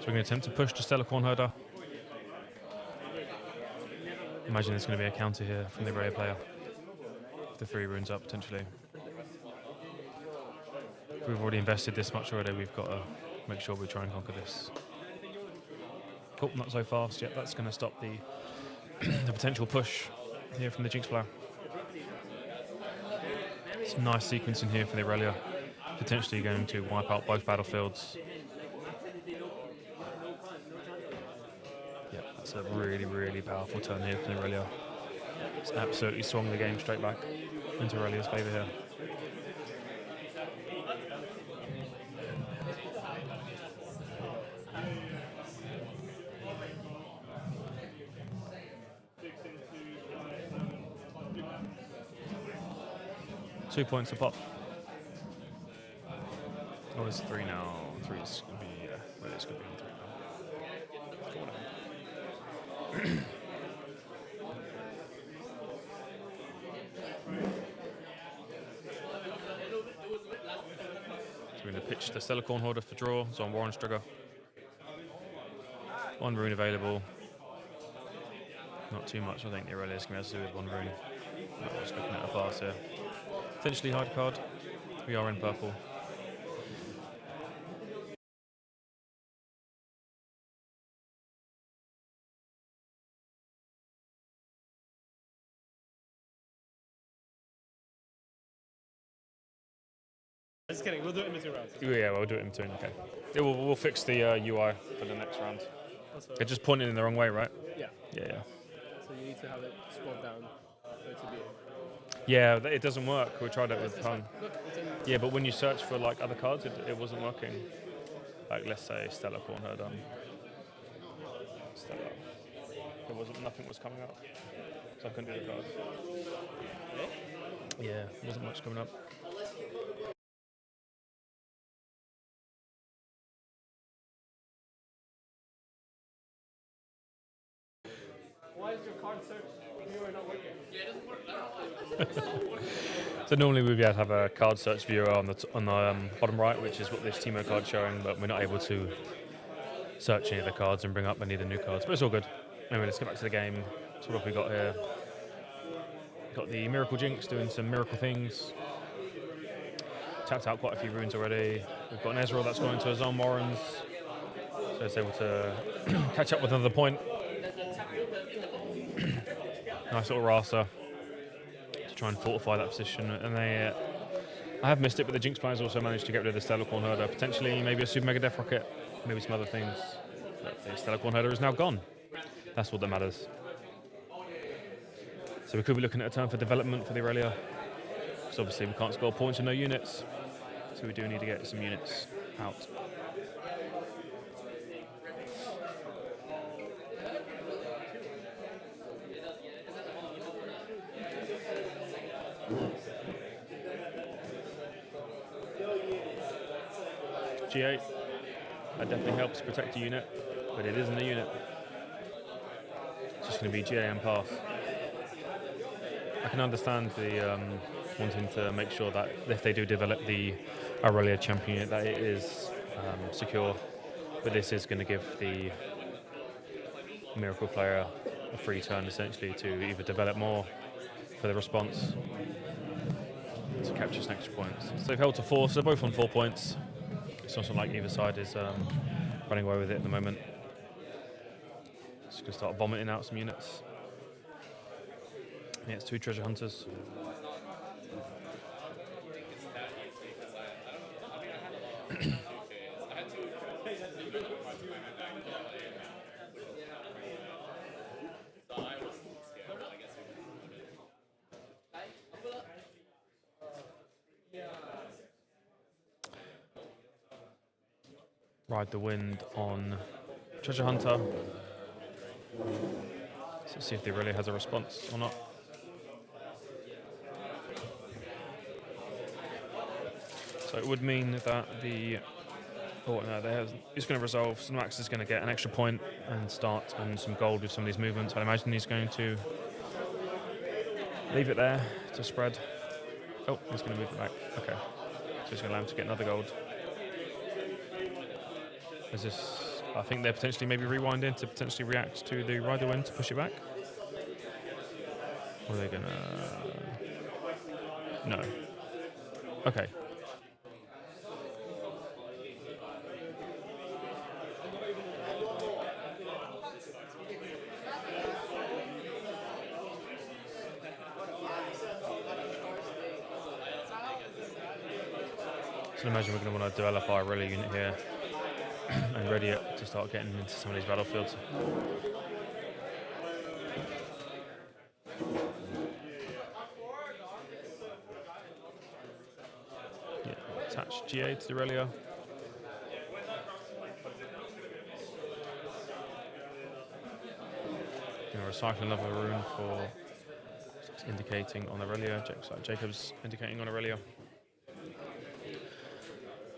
So we're going to attempt to push the Stellar Corn Herder. Imagine there's going to be a counter here from the Aurelia player. The 3 runes up potentially. If we've already invested this much already, we've got to make sure we try and conquer this. Oh, not so fast yet. That's going to stop the the potential push here from the Jinx player. Some nice sequencing here for the Aurelia. Potentially going to wipe out both battlefields. Yeah, that's a really, really powerful turn here from the Aurelia. It's absolutely swung the game straight back into Aurelia's favour here. Two points a pop. Oh, it's 3 now. 3 is going to be, yeah, well, it's going to be on 3 now. So we're going to pitch the Stellar Corn Hoarder for draw. It's on Warren's trigger. 1 rune available. Not too much, I think the Aurelia is going to have to do with 1 rune. I'm just looking at the pass here. Potentially hide card. We are in purple. Just kidding. We'll do it in between rounds. Yeah, we'll do it in between. Okay. Yeah, we'll fix the UI for the next round. It just pointed in the wrong way, right? Yeah. Yeah. So you need to have it scrolled down for it to be. Yeah, it doesn't work. We tried it with tongue. Yeah, but when you search for like other cards, it wasn't working. Like let's say Stellar Corn Herder. Stellar. Nothing was coming up, so I couldn't do the cards. Yeah, wasn't much coming up. Why is your card search viewer not working? So normally we'd be able to have a card search viewer on the bottom right, which is what this Teemo card's showing, but we're not able to search any of the cards and bring up any of the new cards. But it's all good. Anyway, let's get back to the game. So what have we got here? Got the Miracle Jinx doing some miracle things. Tapped out quite a few runes already. We've got an Ezreal that's going to a Zone Warrens. So it's able to catch up with another point. Nice little Rasa to try and fortify that position. And I have missed it, but the Jinx players also managed to get rid of the Stellar Corn Herder. Potentially maybe a Super Mega Death Rocket, maybe some other things. But the Stellar Corn Herder is now gone. That's what that matters. So we could be looking at a turn for development for the Aurelia. Because obviously we can't score points with no units. So we do need to get some units out. G8, that definitely helps protect a unit, but it isn't a unit. It's just going to be GA and pass. I can understand the wanting to make sure that if they do develop the Aurelia champion unit, that it is secure, but this is going to give the Miracle player a free turn essentially to either develop more for the response to capture some extra points. So they've held to 4, so they're both on 4 points. It's not like either side is running away with it at the moment. Just going to start vomiting out some units. Yeah, it's 2 treasure hunters. Ride the wind on treasure hunter. So see if they really has a response or not. So it would mean that the it's going to resolve. So Max is going to get an extra point and start on some gold with some of these movements. I imagine he's going to leave it there to spread. Oh, he's going to move it back. Okay, so he's going to allow him to get another gold. Is this? I think they're potentially maybe rewinding to potentially react to the Rider Wind to push it back. Or are they gonna? No. Okay. So I imagine we're going to want to develop our Aurelia unit here and ready it to start getting into some of these battlefields. Yeah, attach GA to the Aurelia. Going to recycle another rune for indicating on Aurelia. Jacob's indicating on Aurelia.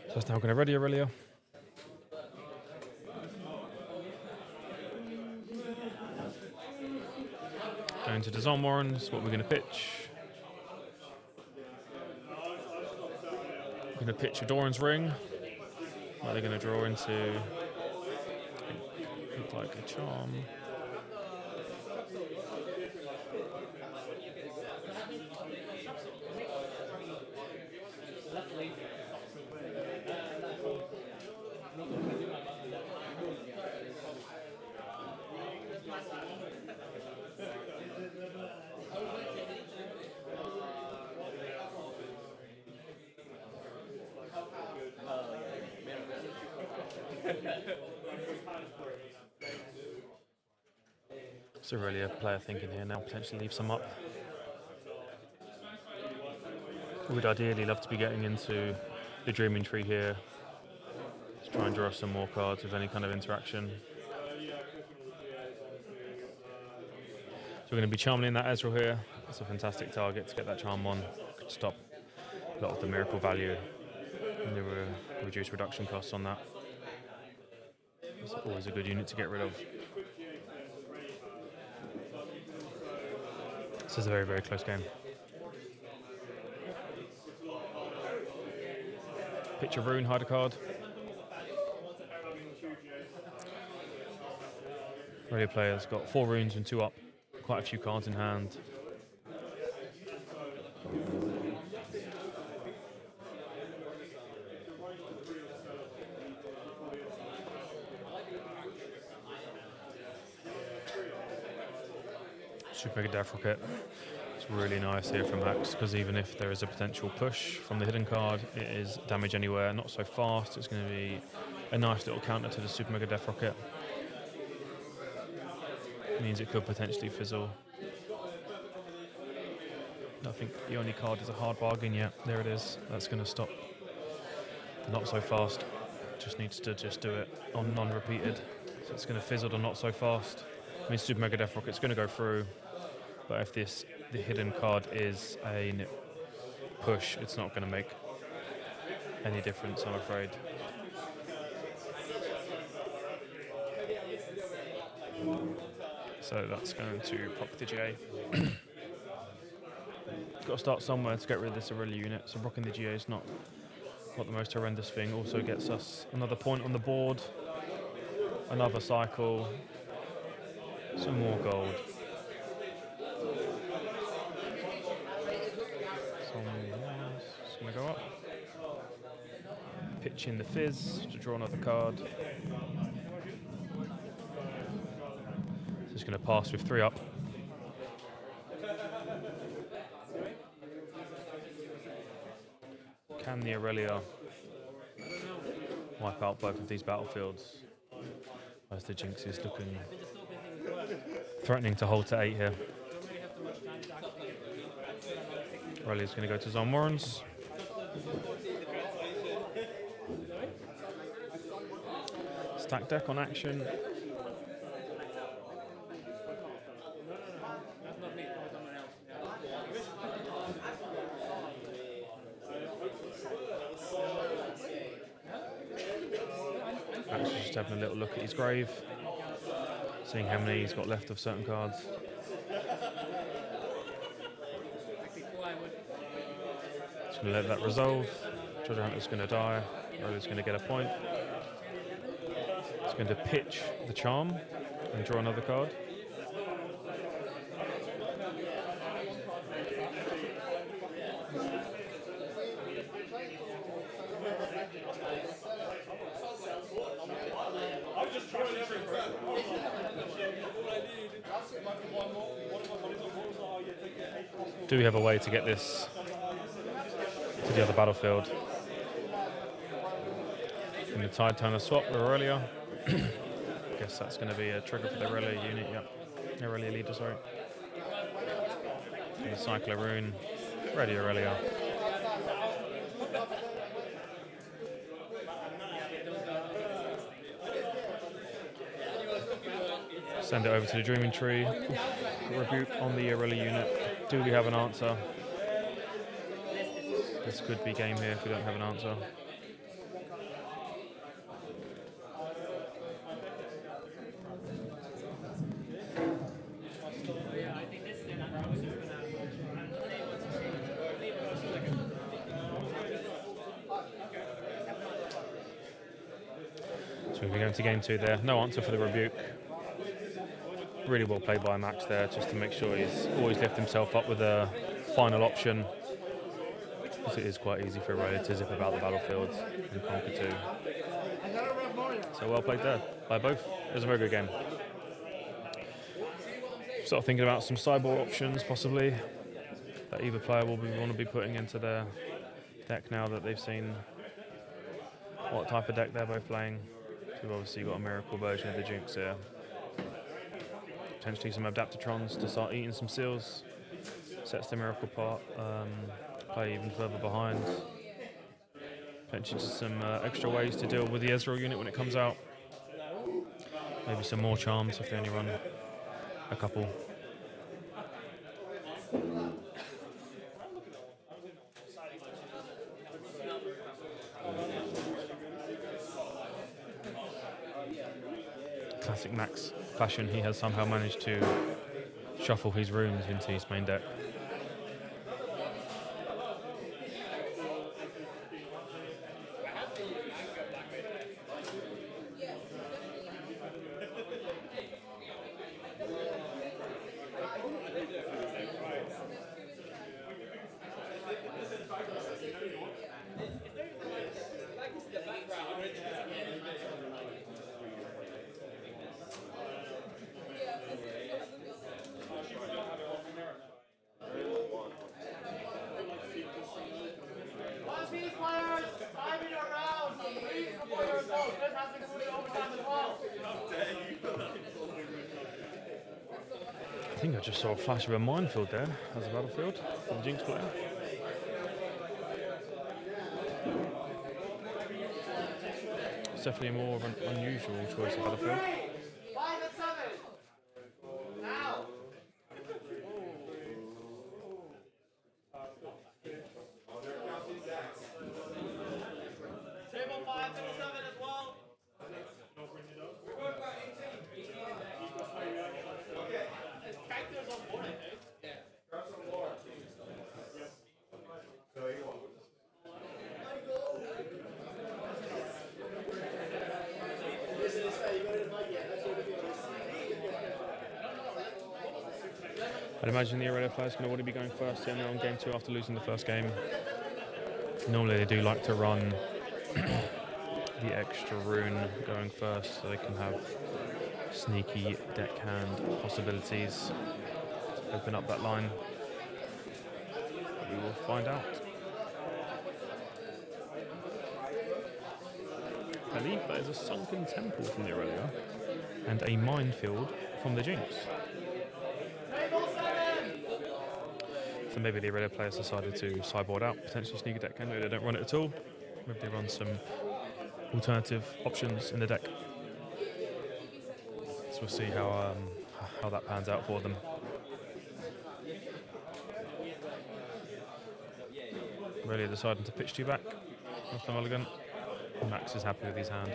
So it's now going to ready Aurelia. Going to the Zon Warrens, what we're going to pitch. We're going to pitch a Doran's Ring. What they're going to draw into, look like a charm. It's really a player thinking here now, potentially leave some up. We'd ideally love to be getting into the Dreaming Tree here to try and draw some more cards with any kind of interaction. So we're going to be charming in that Ezreal here. It's a fantastic target to get that charm on. Could stop a lot of the miracle value and the reduced reduction costs on that. It's always a good unit to get rid of. This is a very, very close game. Picture Rune, hide a card. Radio player's got 4 runes and 2 up. Quite a few cards in hand. Super Mega Death Rocket. It's really nice here from Max because even if there is a potential push from the hidden card, it is damage anywhere, not so fast. It's going to be a nice little counter to the Super Mega Death Rocket. Means it could potentially fizzle. I think the only card is a hard bargain. Yeah, there it is. That's going to stop the not so fast. Just needs to just do it on non-repeated. So it's going to fizzle the not so fast. I mean, Super Mega Death Rocket's going to go through. But if the hidden card is a push, it's not going to make any difference, I'm afraid. So that's going to pop the GA. Got to start somewhere to get rid of this Aurelia unit. So rocking the GA is not the most horrendous thing. Also gets us another point on the board, another cycle, some more gold. It's going to go up. Pitch in the Fizz to draw another card. So it's going to pass with 3 up. Can the Aurelia wipe out both of these battlefields? As the Jinx is looking threatening to hold to 8 here. Aurelia's going to go to Zon Warrens. Stack deck on action. Actually just having a little look at his grave, seeing how many he's got left of certain cards. Just going to let that resolve. Treasure Hunter's going to die. Aurelia's going to get a point. It's going to pitch the charm and draw another card. Do we have a way to get this to the other battlefield? In the Tide Turner swap with Aurelia. Guess that's going to be a trigger for the Aurelia unit, yep. Aurelia leader, sorry. And the Cycler Rune. Ready, Aurelia. Send it over to the Dreaming Tree. Rebuke on the Aurelia unit. Do we have an answer? This could be game here if we don't have an answer. So we're going to game 2 there. No answer for the rebuke. Really well played by Max there, just to make sure he's always lifted himself up with a final option. Because it is quite easy for Aurelia to zip about the battlefield and conquer 2. So well played there by both. It was a very good game. Sort of thinking about some sideboard options possibly that either player will want to be putting into their deck now that they've seen what type of deck they're both playing. We've obviously got a miracle version of the Jinx here. potentially some Adaptatrons to start eating some seals. Sets the Miracle part, play even further behind. Potentially just some extra ways to deal with the Ezreal unit when it comes out. Maybe some more charms if they only run a couple. Classic Max fashion, he has somehow managed to shuffle his runes into his main deck. I think I just saw a flash of a minefield there as a battlefield for the Jinx player. It's definitely a more of an unusual choice of battlefield. Table 5, table 7 as well. Characters on board, I think. Yeah. Grab some more. So you want. I'd imagine the Aurelia players going to want to be going first in on game 2 after losing the first game. Normally they do like to run the extra rune going first so they can have sneaky deckhand possibilities to open up that line. We will find out. I believe that is a sunken temple from the Aurelia and a minefield from the Jinx. So maybe the Aurelia players decided to sideboard out, potentially sneak a deckhand. Maybe they don't run it at all. Maybe they run some alternative options in the deck. So we'll see how that pans out for them. Really deciding to pitch 2 back off the mulligan. Max is happy with his hand.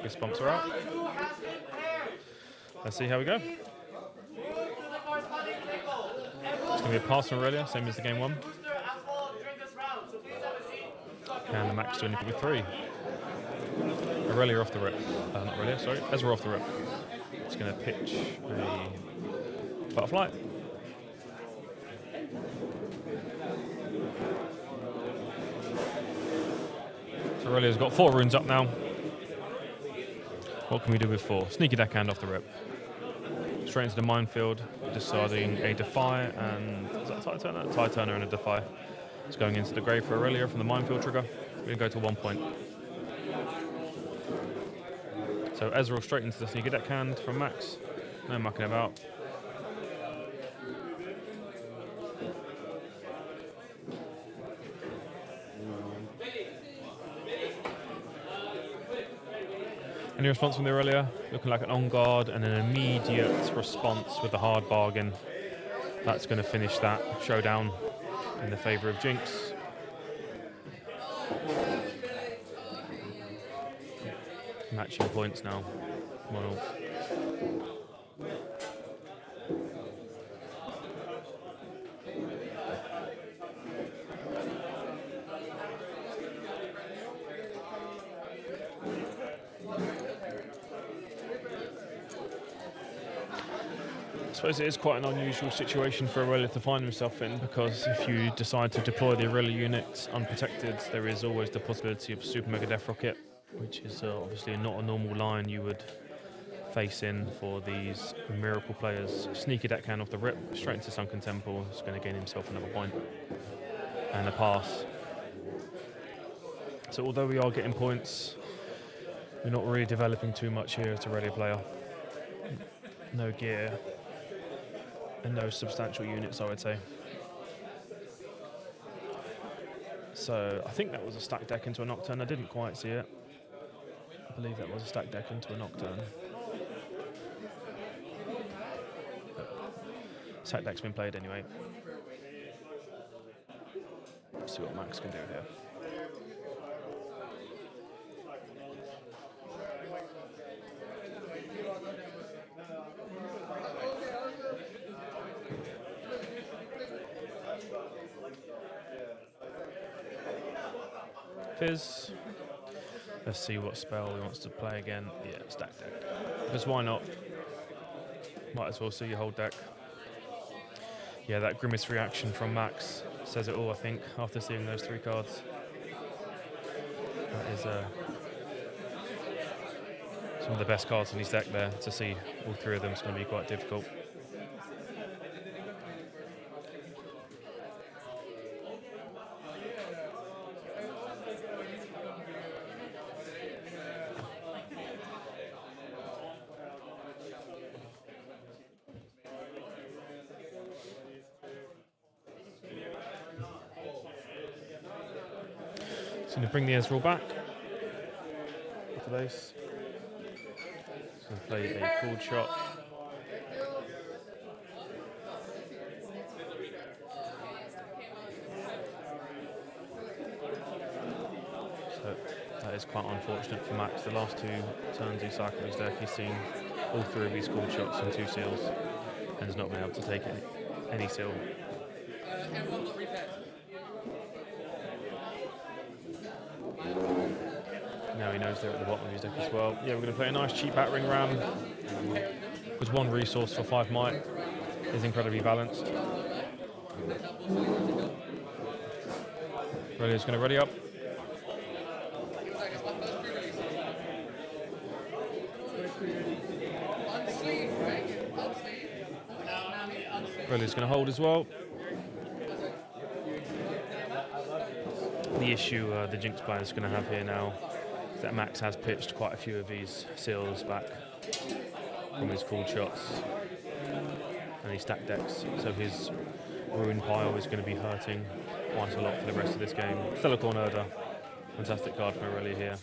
Guess bumps are out. Let's see how we go. It's going to be a pass from Aurelia, same as the game 1. And the Max doing it with 3. Aurelia off the rip. Not Aurelia, sorry. Ezra off the rip. It's going to pitch a butterfly. So Aurelia's got 4 runes up now. What can we do with 4? Sneaky deckhand off the rip. Straight into the minefield, deciding a Defy and is that a Tide Turner? Tide Turner and a Defy. It's going into the grave for Aurelia from the minefield trigger. We're going to go to 1 point. So Ezreal straight into the sneaky deckhand from Max. No mucking about. Any response from the Aurelia? Looking like an on guard and an immediate response with a hard bargain. That's going to finish that showdown in the favour of Jinx. Matching points now. 1-0. I suppose it is quite an unusual situation for Aurelia to find himself in, because if you decide to deploy the Aurelia unit unprotected, there is always the possibility of Super Mega Death Rocket, which is obviously not a normal line you would face in for these Miracle players. Sneaky deckhand off the rip, straight into Sunken Temple. He's going to gain himself another point. And a pass. So although we are getting points, we're not really developing too much here as a Aurelia player. no gear, and no substantial units, I would say. So I think that was a stacked deck into a Nocturne. I didn't quite see it. I believe that was a stacked deck into a Nocturne. Stacked deck's been played anyway. Let's see what Max can do here. Fizz. Let's see what spell he wants to play again. Yeah, stack deck. Because why not? Might as well see your whole deck. Yeah, that Grimace reaction from Max says it all, I think, after seeing those 3 cards. That is some of the best cards in his deck there. To see all 3 of them is going to be quite difficult. So going to bring the Ezreal back to base. So play a cooled shot. So that is quite unfortunate for Max. The last 2 turns he cycled his deck, he's seen all 3 of his cooled shots and 2 seals, and has not been able to take any seal. Now he knows they're at the bottom of his deck as well. Yeah, we're going to play a nice cheap battering ram. With 1 resource for 5 might is incredibly balanced. Aurelia's going to ready up. Aurelia's going to hold as well. The issue the Jinx player is going to have here now is that Max has pitched quite a few of these seals back from his cooled shots and his stacked decks, so his ruin pile is going to be hurting quite a lot for the rest of this game. Stellarcorn Herder, fantastic card from Aurelia here.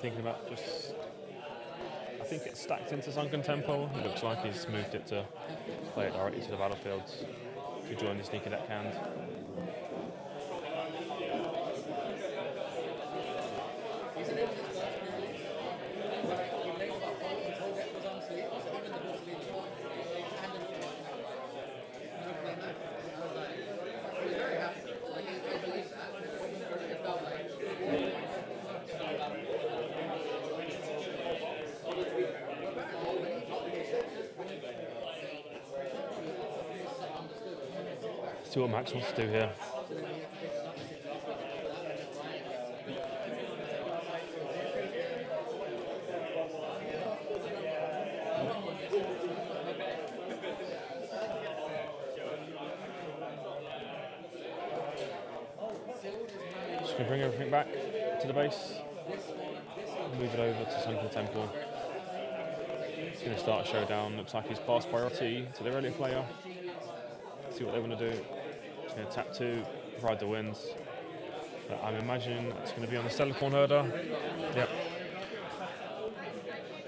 Thinking about just, I think it's stacked into Sunken Temple. It looks like he's moved it to play it directly to the battlefields to join the sneaker deck hand. See what Max wants to do here. Just going to bring everything back to the base, move it over to Sunken Temple. He's going to start a showdown. Looks like he's passed priority to the earlier player. See what they want to do. Going to tap 2, ride the winds. But I'm imagining it's going to be on the Stellarcorn Herder. Yep.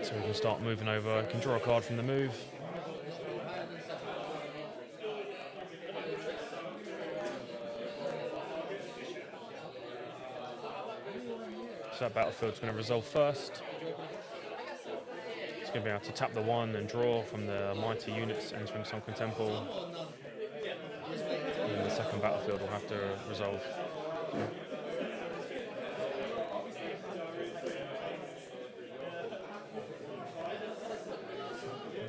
So we can start moving over. We can draw a card from the move. So that battlefield's going to resolve first. It's going to be able to tap the 1 and draw from the mighty units entering Sunken Temple. And then the second battlefield will have to resolve.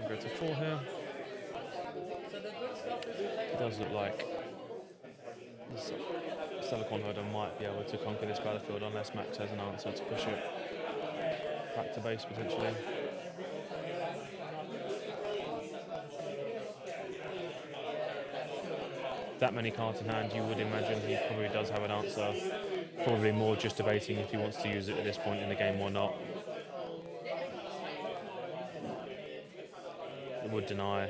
Go to 4 here. It does look like the Silicon Herder might be able to conquer this battlefield unless Max has an answer to push it back to base potentially. That many cards in hand, you would imagine he probably does have an answer. Probably more just debating if he wants to use it at this point in the game or not. It would deny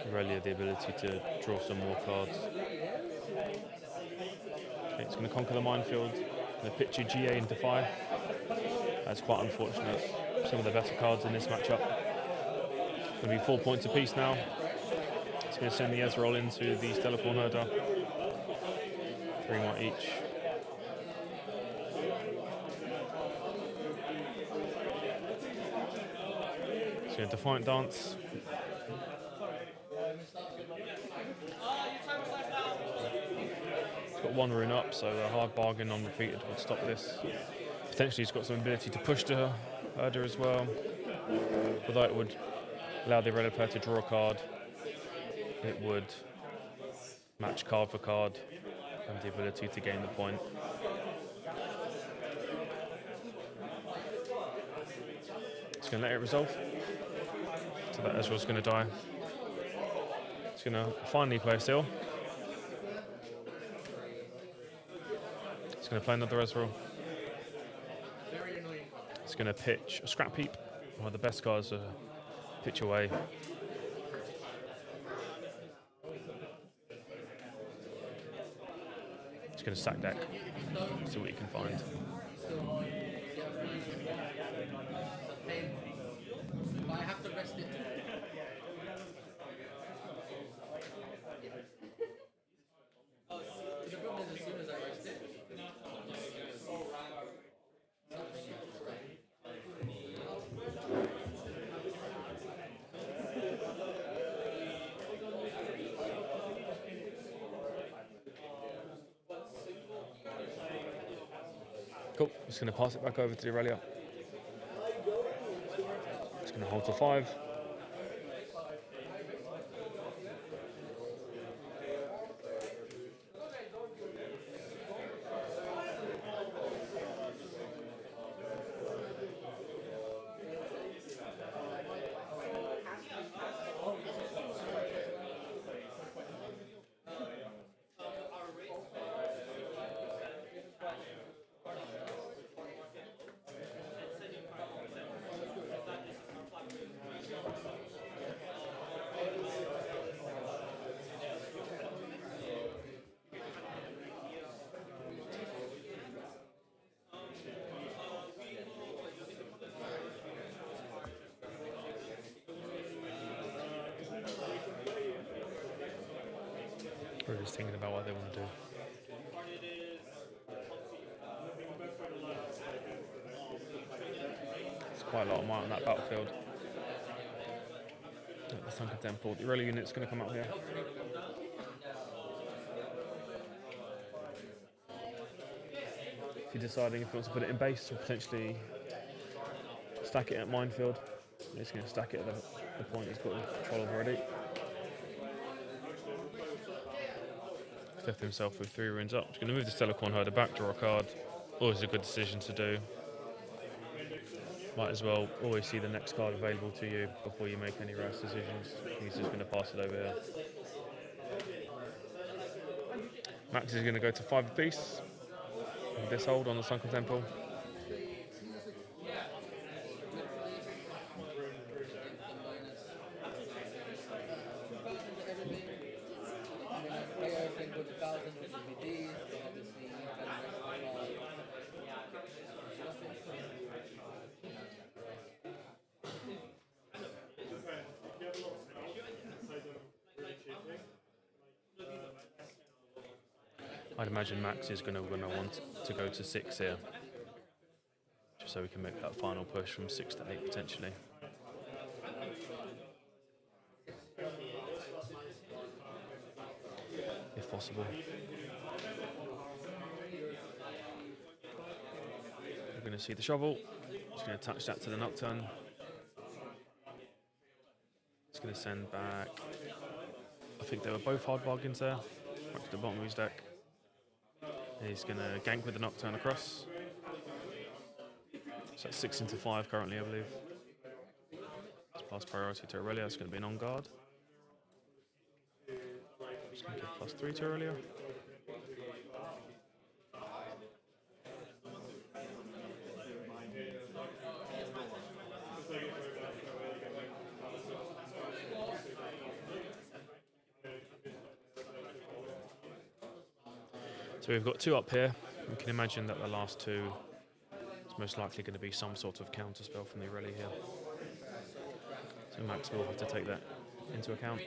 Aurelia the ability to draw some more cards. Okay, it's going to conquer the minefield. Going to pitch you GA into Defy. That's quite unfortunate. Some of the better cards in this matchup. Going to be 4 points apiece now. It's going to send the Ezreal into the Stellarcorn Herder. 3 more each. It's going to Defiant Dance. Got 1 rune up, so a hard bargain on repeated would stop this. Potentially he's got some ability to push the Herder as well. Although it would allow the Aurelia player to draw a card. It would match card for card and the ability to gain the point. It's going to let it resolve. So that Ezreal's going to die. It's going to finally play Seal. It's going to play another Ezreal. It's going to pitch a Scrap Heap. One of the best cards to pitch away. It's going to stack deck. See what you can find. I have to rest it. The problem is as soon as I rest it. Cool. Just going to pass it back over to the Aurelia. It's going to hold to 5. We're just thinking about what they want to do. There's quite a lot of might on that battlefield. At the Sunken Temple. The Aurelia unit's going to come up here. If you're deciding if you want to put it in base or potentially stack it at minefield, he's going to stack it at the point he's got control of already. Left himself with 3 runes up. He's going to move the Stellarcorn Herder back, draw a card. Always a good decision to do. Might as well always see the next card available to you before you make any rash decisions. He's just going to pass it over here. Max is going to go to 5 apiece. With this hold on the Sunken Temple. I'd imagine Max is going to want to go to 6 here. so we can make that final push from 6 to 8 potentially. If possible. We're going to see the shovel. Just going to attach that to the Nocturne. It's going to send back. I think they were both hard bargains there. Back to the bottom of his deck. And he's going to gank with the Nocturne across. So that's 6 into 5 currently, I believe. It's pass priority to Aurelia. It's going to be an on guard. Just going to give +3 to Aurelia. So we've got 2 up here. You can imagine that the last 2 is most likely going to be some sort of counter spell from the Aurelia here. So Max will have to take that into account.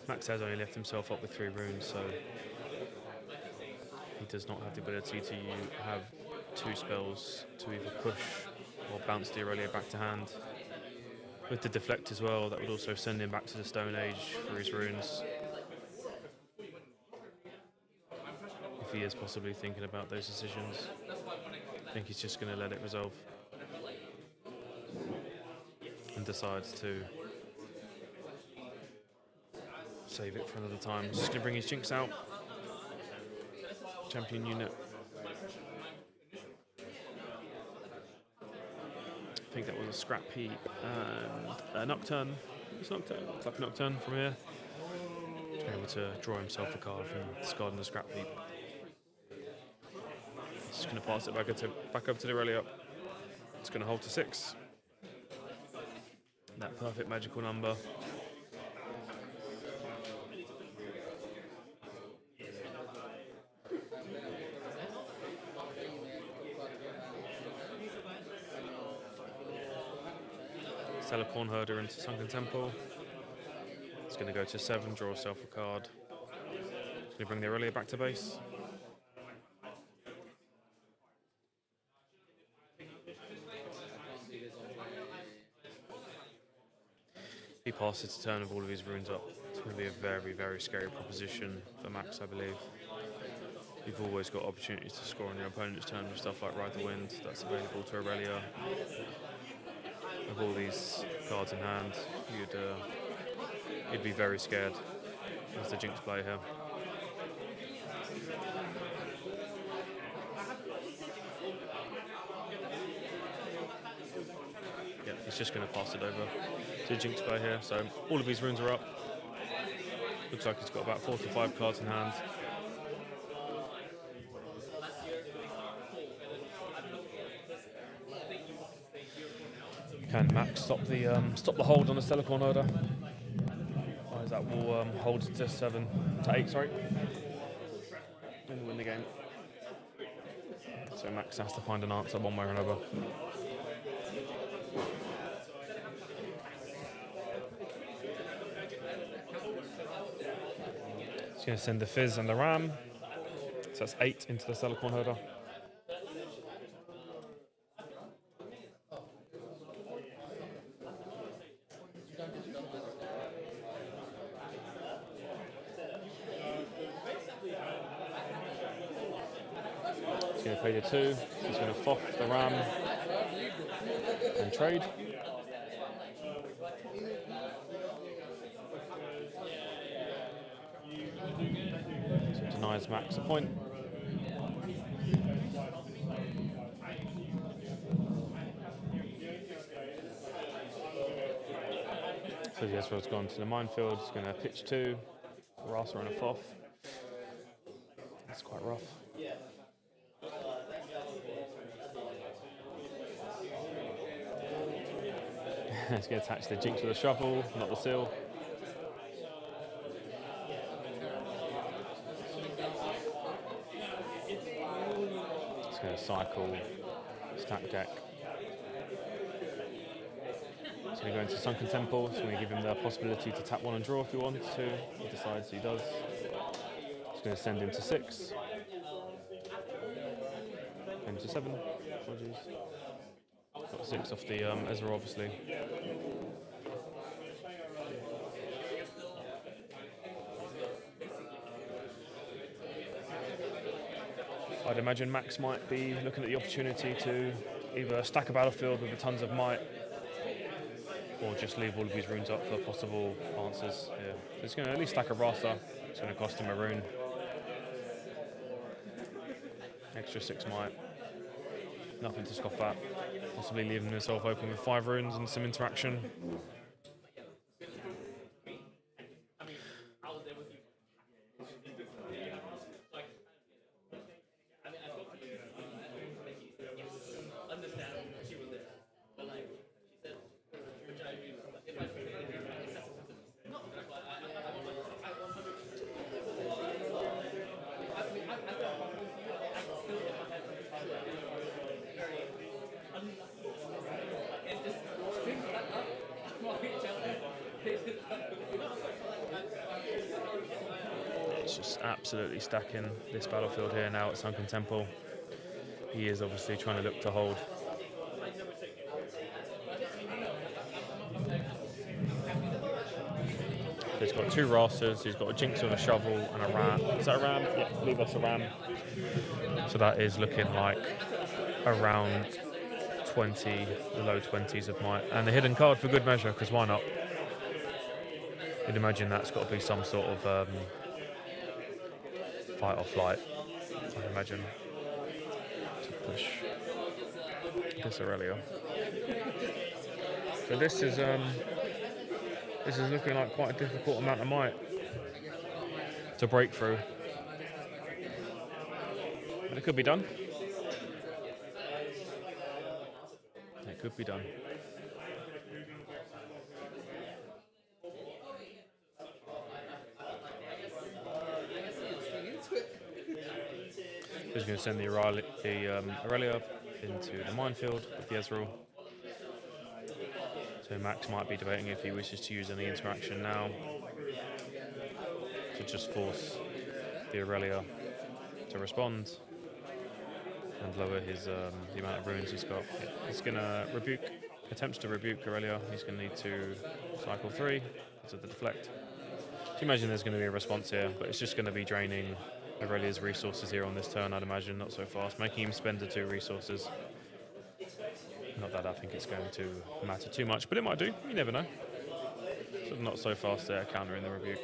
Max has only left himself up with 3 runes, so he does not have the ability to have 2 spells to either push or bounce the Aurelia back to hand. With the deflect as well, that would also send him back to the Stone Age for his runes. If he is possibly thinking about those decisions, I think he's just going to let it resolve. And decides to save it for another time. He's just going to bring his Jinx out. Champion unit. I think that was a scrap heap and a Nocturne. It's Nocturne. It's like a Nocturne from here. He's been able to draw himself a card from discarding the scrap heap. He's just going to pass it back over to the Aurelia. It's going to hold to 6. That perfect magical number. Telecorn Herder into Sunken Temple. It's going to go to 7, draw yourself a card. It's going to bring the Aurelia back to base. He passes to turn with all of his runes up. It's going to be a very, very scary proposition for Max, I believe. You've always got opportunities to score on your opponent's turn with stuff like Ride the Wind. That's available to Aurelia. With all these cards in hand, you'd be very scared as the Jinx player here. Yeah, he's just going to pass it over to the Jinx player here. So all of his runes are up. Looks like he's got about 4 to 5 cards in hand. Can Max stop the hold on the Stellarcorn Herder? Or is that will hold to 7 to 8, sorry, and win the game. So Max has to find an answer one way or another. He's going to send the Fizz and the Ram. So that's 8 into the Stellarcorn Herder. He's going to pay the 2. He's going to foff the Ram and trade. So it denies Max a point. So Yesrael's gone to the minefield. He's going to pitch 2. Rasa and a foff. That's quite rough. He's going to attach the Jinx with a shovel, not the seal. He's going to cycle stack deck. So we go into Sunken Temple, so we give him the possibility to tap one and draw if he wants to. He decides he does. It's going to send him to 6. Him to 7. Apologies. Got 6 off the Ezra, obviously. I'd imagine Max might be looking at the opportunity to either stack a battlefield with tons of might, or just leave all of his runes up for possible answers. Yeah, it's going to at least stack a Rasa. It's going to cost him a rune. Extra 6 might. Nothing to scoff at. Possibly leaving himself open with 5 runes and some interaction. It's just absolutely stacking this battlefield here now at Sunken Temple. He is obviously trying to look to hold. He's got 2 Rastas, he's got a Jinx with a shovel and a ram. Is that a ram? Yeah, I believe that's a ram. So that is looking like around 20, the low 20s of might. And the hidden card for good measure, because why not? You'd imagine that's got to be some sort of fight or flight, I'd imagine, to push this Aurelia. So this is looking like quite a difficult amount of might to break through. But it could be done. It could be done. He's going to send the Aurelia into the minefield with the Ezreal. So Max might be debating if he wishes to use any interaction now to just force the Aurelia to respond and lower his the amount of runes he's got. He's going to attempts to rebuke Aurelia. He's going to need to cycle 3 because of the deflect. So you imagine there's going to be a response here, but it's just going to be draining Aurelia's resources here on this turn, I'd imagine, not so fast, making him spend the 2 resources. Not that I think it's going to matter too much, but it might do, you never know. So not so fast there, countering the rebuke.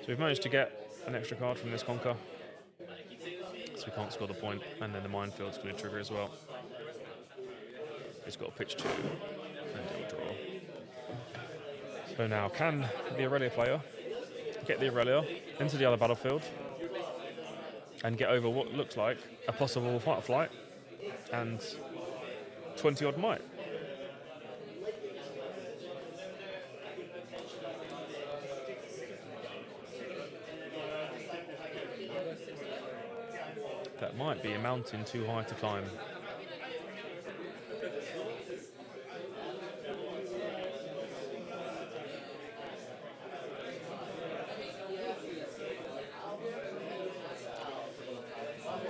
So we've managed to get an extra card from this Conquer, so we can't score the point, and then the minefield's going to trigger as well. He's got a pitch 2, and he'll draw. So now, can the Aurelia player get the Aurelia into the other battlefield and get over what looks like a possible fight or flight and 20 odd might? That might be a mountain too high to climb.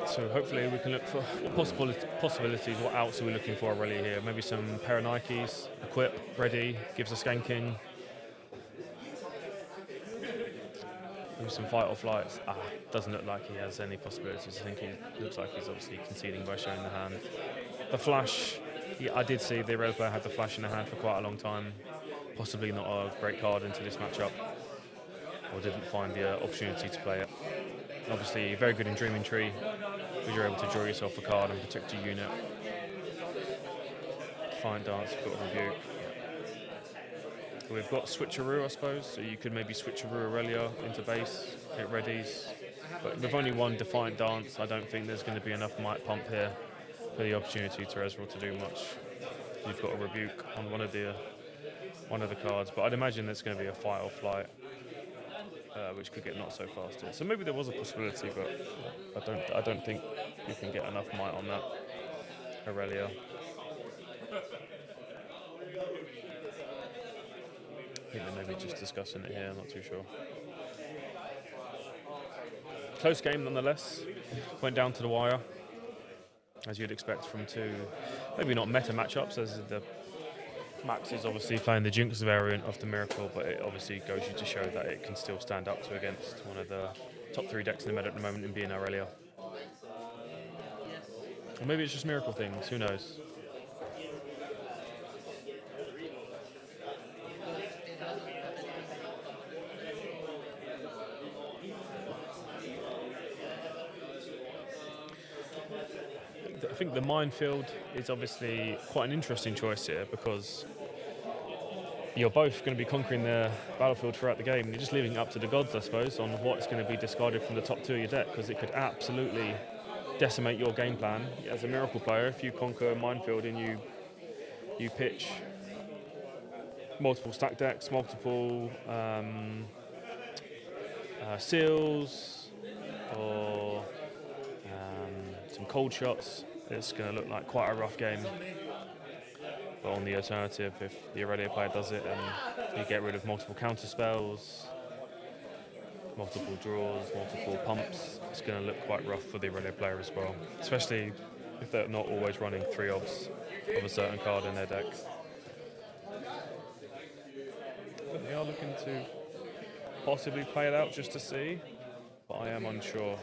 So hopefully we can look for possibilities. What outs are we looking for really here? Maybe some pair of Nikes, equip, ready, gives us skanking. Maybe some fight or flights. Doesn't look like he has any possibilities. I think he looks like he's obviously conceding by showing the hand. The flash, I did see the Aurelia player had the flash in the hand for quite a long time. Possibly not a great card into this matchup, or didn't find the opportunity to play it. Obviously very good in Dreaming Tree, because you're able to draw yourself a card and protect your unit. Defiant Dance, you've got a rebuke. We've got Switcheroo, I suppose, so you could maybe Switcheroo Aurelia into base, hit readies. But with only one Defiant Dance, I don't think there's going to be enough might pump here for the opportunity to Ezreal to do much. You've got a rebuke on one of the cards, but I'd imagine there's going to be a fight or flight. which could get not so fasted. So maybe there was a possibility, but I don't think you can get enough might on that Aurelia. I think they're maybe just discussing it here. I'm not too sure. Close game nonetheless. Went down to the wire, as you'd expect from two, maybe not meta matchups, as the Max is obviously playing the Jinx variant of the Miracle, but it obviously goes you to show that it can still stand up to against one of the top 3 decks in the meta at the moment in being Aurelia. Or maybe it's just Miracle things, who knows? I think the Minefield is obviously quite an interesting choice here because you're both going to be conquering the battlefield throughout the game. You're just leaving it up to the gods, I suppose, on what's going to be discarded from the top 2 of your deck, because it could absolutely decimate your game plan. As a Miracle player, if you conquer a Minefield and you pitch multiple stack decks, multiple seals, or some cold shots, it's going to look like quite a rough game. But on the alternative, if the Aurelia player does it and you get rid of multiple counter spells, multiple draws, multiple pumps, it's going to look quite rough for the Aurelia player as well, especially if they're not always running 3 obs of a certain card in their deck. They are looking to possibly play it out just to see, but I am unsure.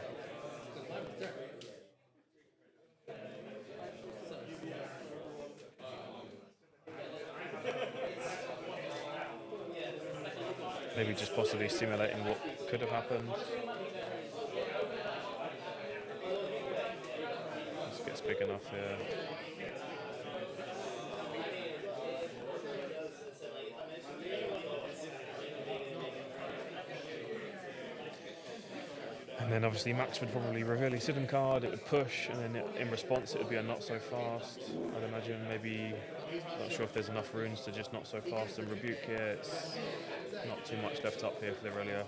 Maybe just possibly simulating what could have happened. This gets big enough here. And then obviously Max would probably reveal his hidden card, it would push, and then in response it would be a not so fast. I'd imagine maybe, not sure if there's enough runes to just not so fast and rebuke here. It's not too much left up here for the Aurelia.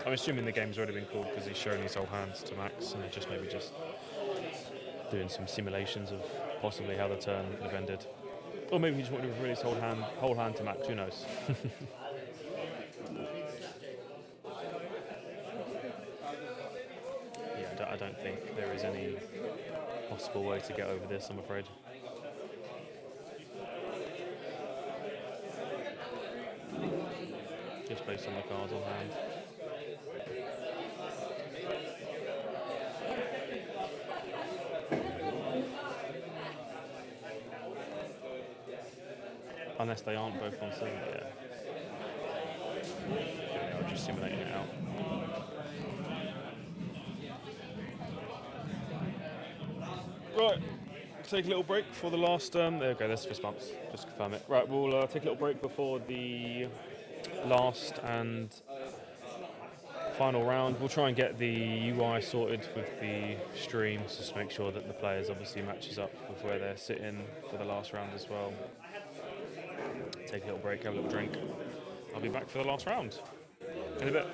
I'm assuming the game's already been called because he's shown his whole hands to Max, and they're just maybe just doing some simulations of possibly how the turn could have ended. Or maybe he just wanted to reveal his whole hand to Max, who knows. Yeah, I don't think there is any possible way to get over this, I'm afraid. Just based on the cards on hand. Unless they aren't both on scene, yeah. I'm just simulating it out. Right, take a little break for the last. There we go. There's fist bumps. Just confirm it. Right, we'll take a little break before the last and final round. We'll try and get the UI sorted with the stream, just to make sure that the players obviously matches up with where they're sitting for the last round as well. Take a little break, have a little drink. I'll be back for the last round in a bit.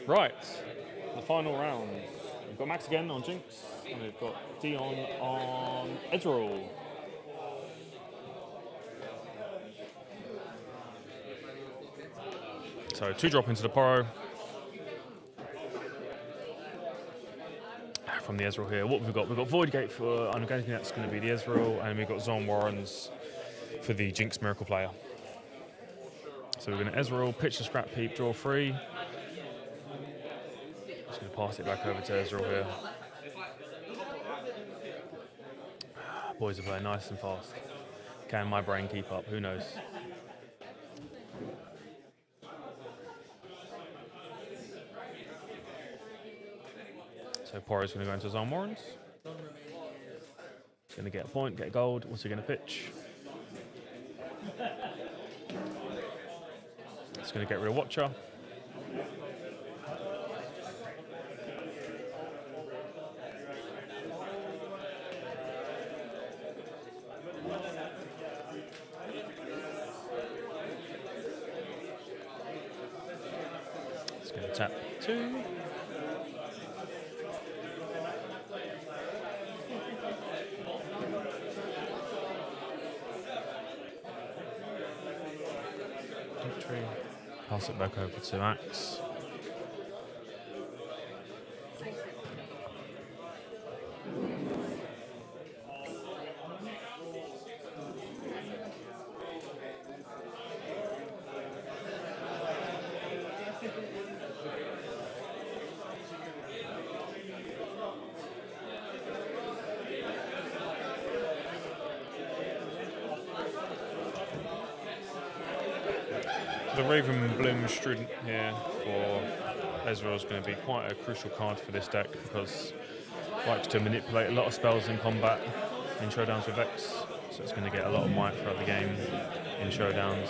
Right, the final round. We've got Max again on Jinx, and we've got Dion on Ezreal. So 2 drop into the Poro. From the Ezreal here, what have we got? We've got Void Gate for, I'm guessing that's going to be the Ezreal, and we've got Zone Warrens for the Jinx Miracle player. So we're going to Ezreal, pitch the Scrap Heap, draw 3. Just going to pass it back over to Ezreal here. Boys are playing nice and fast. Can my brain keep up? Who knows? So Poro's going to go into Zone Warrens. He's going to get a point, get a gold. What's he going to pitch? He's going to get rid of Watcher. He's going to tap 2. Pass it back over to Max. The Raven Bloom Student here for Ezreal is going to be quite a crucial card for this deck because it likes to manipulate a lot of spells in combat in showdowns with Vex, so it's going to get a lot of might throughout the game in showdowns.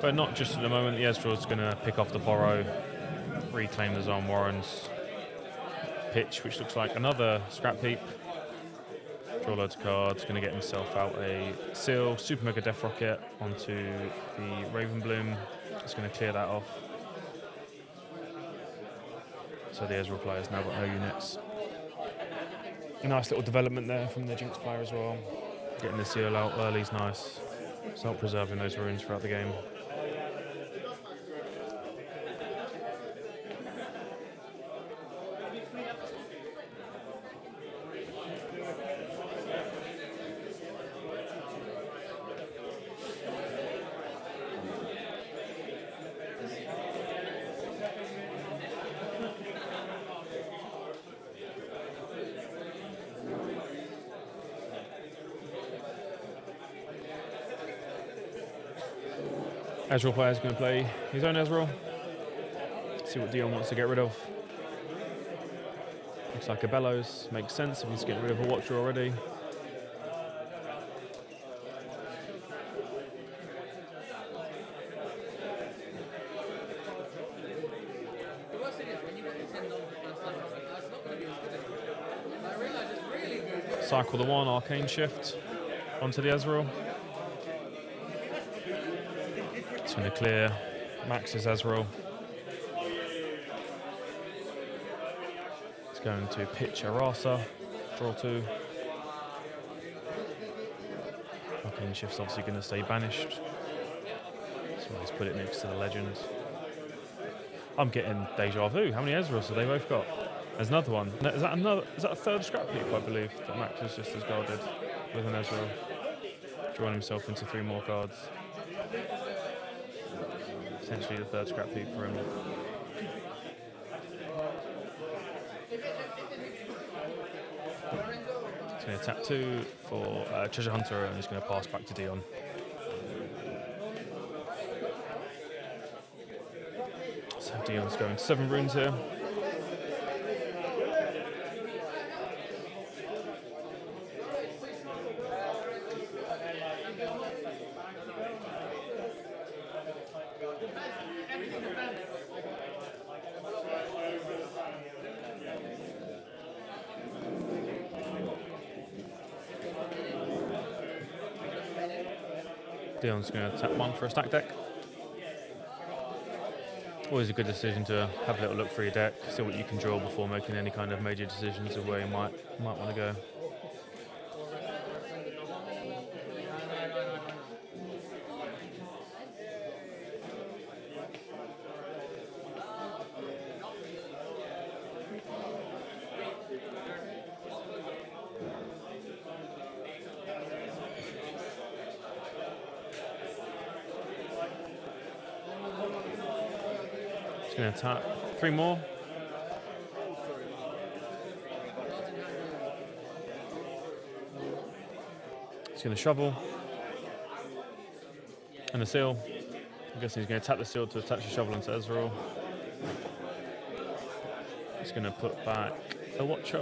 But not just at the moment. The Ezreal is going to pick off the Poro, reclaim the Zone Warrens, pitch, which looks like another Scrap Heap. Draw loads of cards, going to get himself out a Seal, Super Mega Death Rocket onto the Raven Bloom. It's going to clear that off. So the Ezreal player's now got no units. A nice little development there from the Jinx player as well. Getting the Seal out early is nice. Start preserving those runes throughout the game. Ezreal player is going to play his own Ezreal. See what Dion wants to get rid of. Looks like a Bellows. Makes sense if he's getting rid of a Watcher already. Cycle the 1, Arcane Shift onto the Ezreal. It's going to clear Max's Ezreal. It's going to pitch a Rasa, draw 2. Arcane Shift's obviously going to stay banished. That's why he's put it next to the Legend. I'm getting deja vu. How many Ezreals have they both got? There's another one. Is that a third Scrap Heap, I believe, that Max has just as guarded with an Ezreal. Drawing himself into 3 more cards. Essentially the third Scrap Heap for him. He's going to tap 2 for Treasure Hunter, and he's going to pass back to Dion. So Dion's going 7 runes here. Dion's going to tap 1 for a stack deck. Always a good decision to have a little look through your deck, see what you can draw before making any kind of major decisions of where you might want to go. Just going to tap 3 more. He's going to shovel. And the seal. I'm guessing he's going to tap the seal to attach the shovel into Ezreal. He's going to put back a Watcher.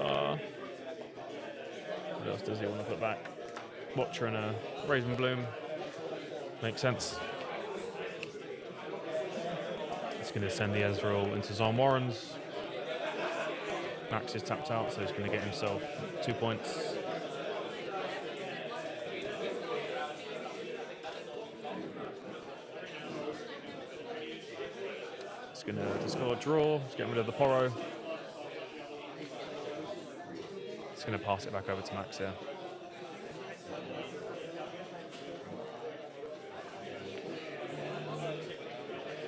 What else does he want to put back? Watcher and a Raven Bloom. Makes sense. He's going to send the Ezreal into Zon Warrens. Max is tapped out, so he's going to get himself 2 points. He's going to discard draw, he's getting rid of the Poro. He's going to pass it back over to Max here.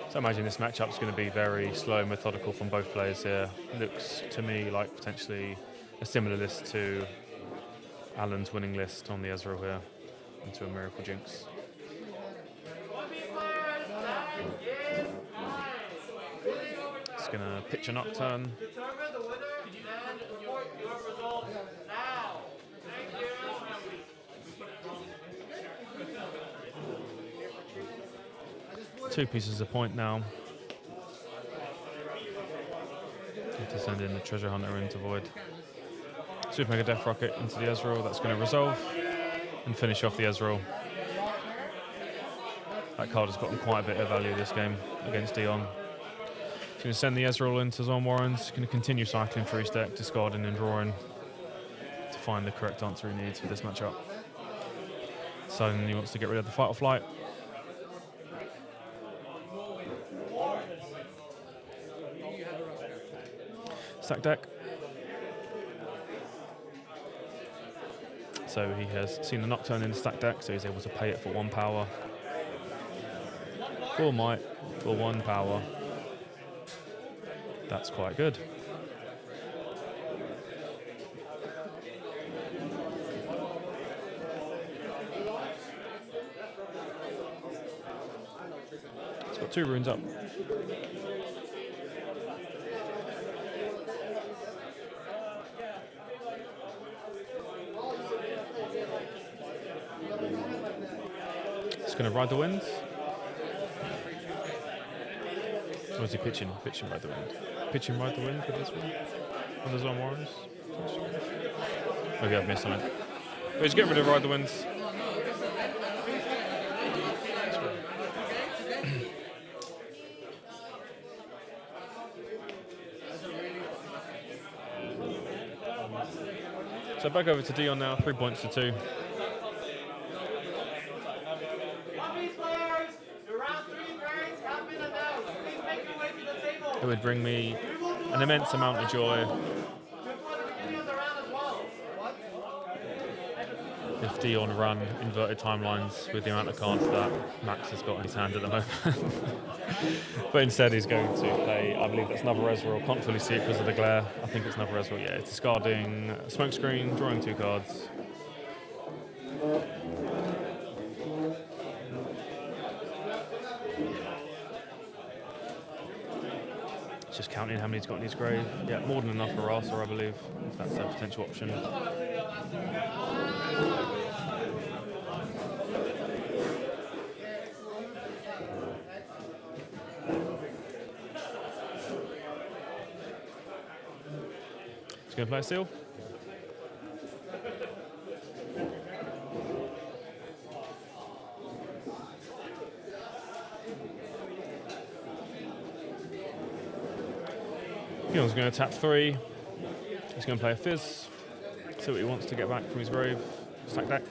So I imagine this matchup is going to be very slow, methodical from both players here. Looks to me like potentially a similar list to Alan's winning list on the Ezreal here, into a Miracle Jinx. It's going to pitch a Nocturne. Determine the winner and report your results now. Thank you. 2 pieces of point now. Need to send in the Treasure Hunter into Void. Super Mega Death Rocket into the Ezreal. That's going to resolve and finish off the Ezreal. That card has gotten quite a bit of value this game against Dion. He's going to send the Ezreal into Zon Warrens. Going to continue cycling through his deck, discarding and drawing to find the correct answer he needs for this matchup. Deciding he wants to get rid of the Fight or Flight. Stack deck. So he has seen the Nocturne in the stack deck, so he's able to pay it for 1 power. 4 might for 1 power. That's quite good. It's got 2 runes up. It's going to ride the wind. Or is he pitching? Pitching ride the wind. Pitching ride the wind for this one. On the Zon Warrens. Maybe I've missed something. But he's getting rid of ride the winds. So back over to Dion now, 3 points to 2. It would bring me an immense amount of joy if Dion ran inverted timelines with the amount of cards that Max has got in his hand at the moment. But instead he's going to play, I believe that's another Ezreal. Can't fully see it because of the glare. I think it's another Ezreal, yeah. It's discarding Smokescreen, drawing 2 cards. Just counting how many he's got in his grave. Yeah, more than enough for Rasa, I believe. If that's a potential option. He's going to play a seal. Dion's going to tap 3. He's going to play a Fizz. See what he wants to get back from his grave. Stack deck.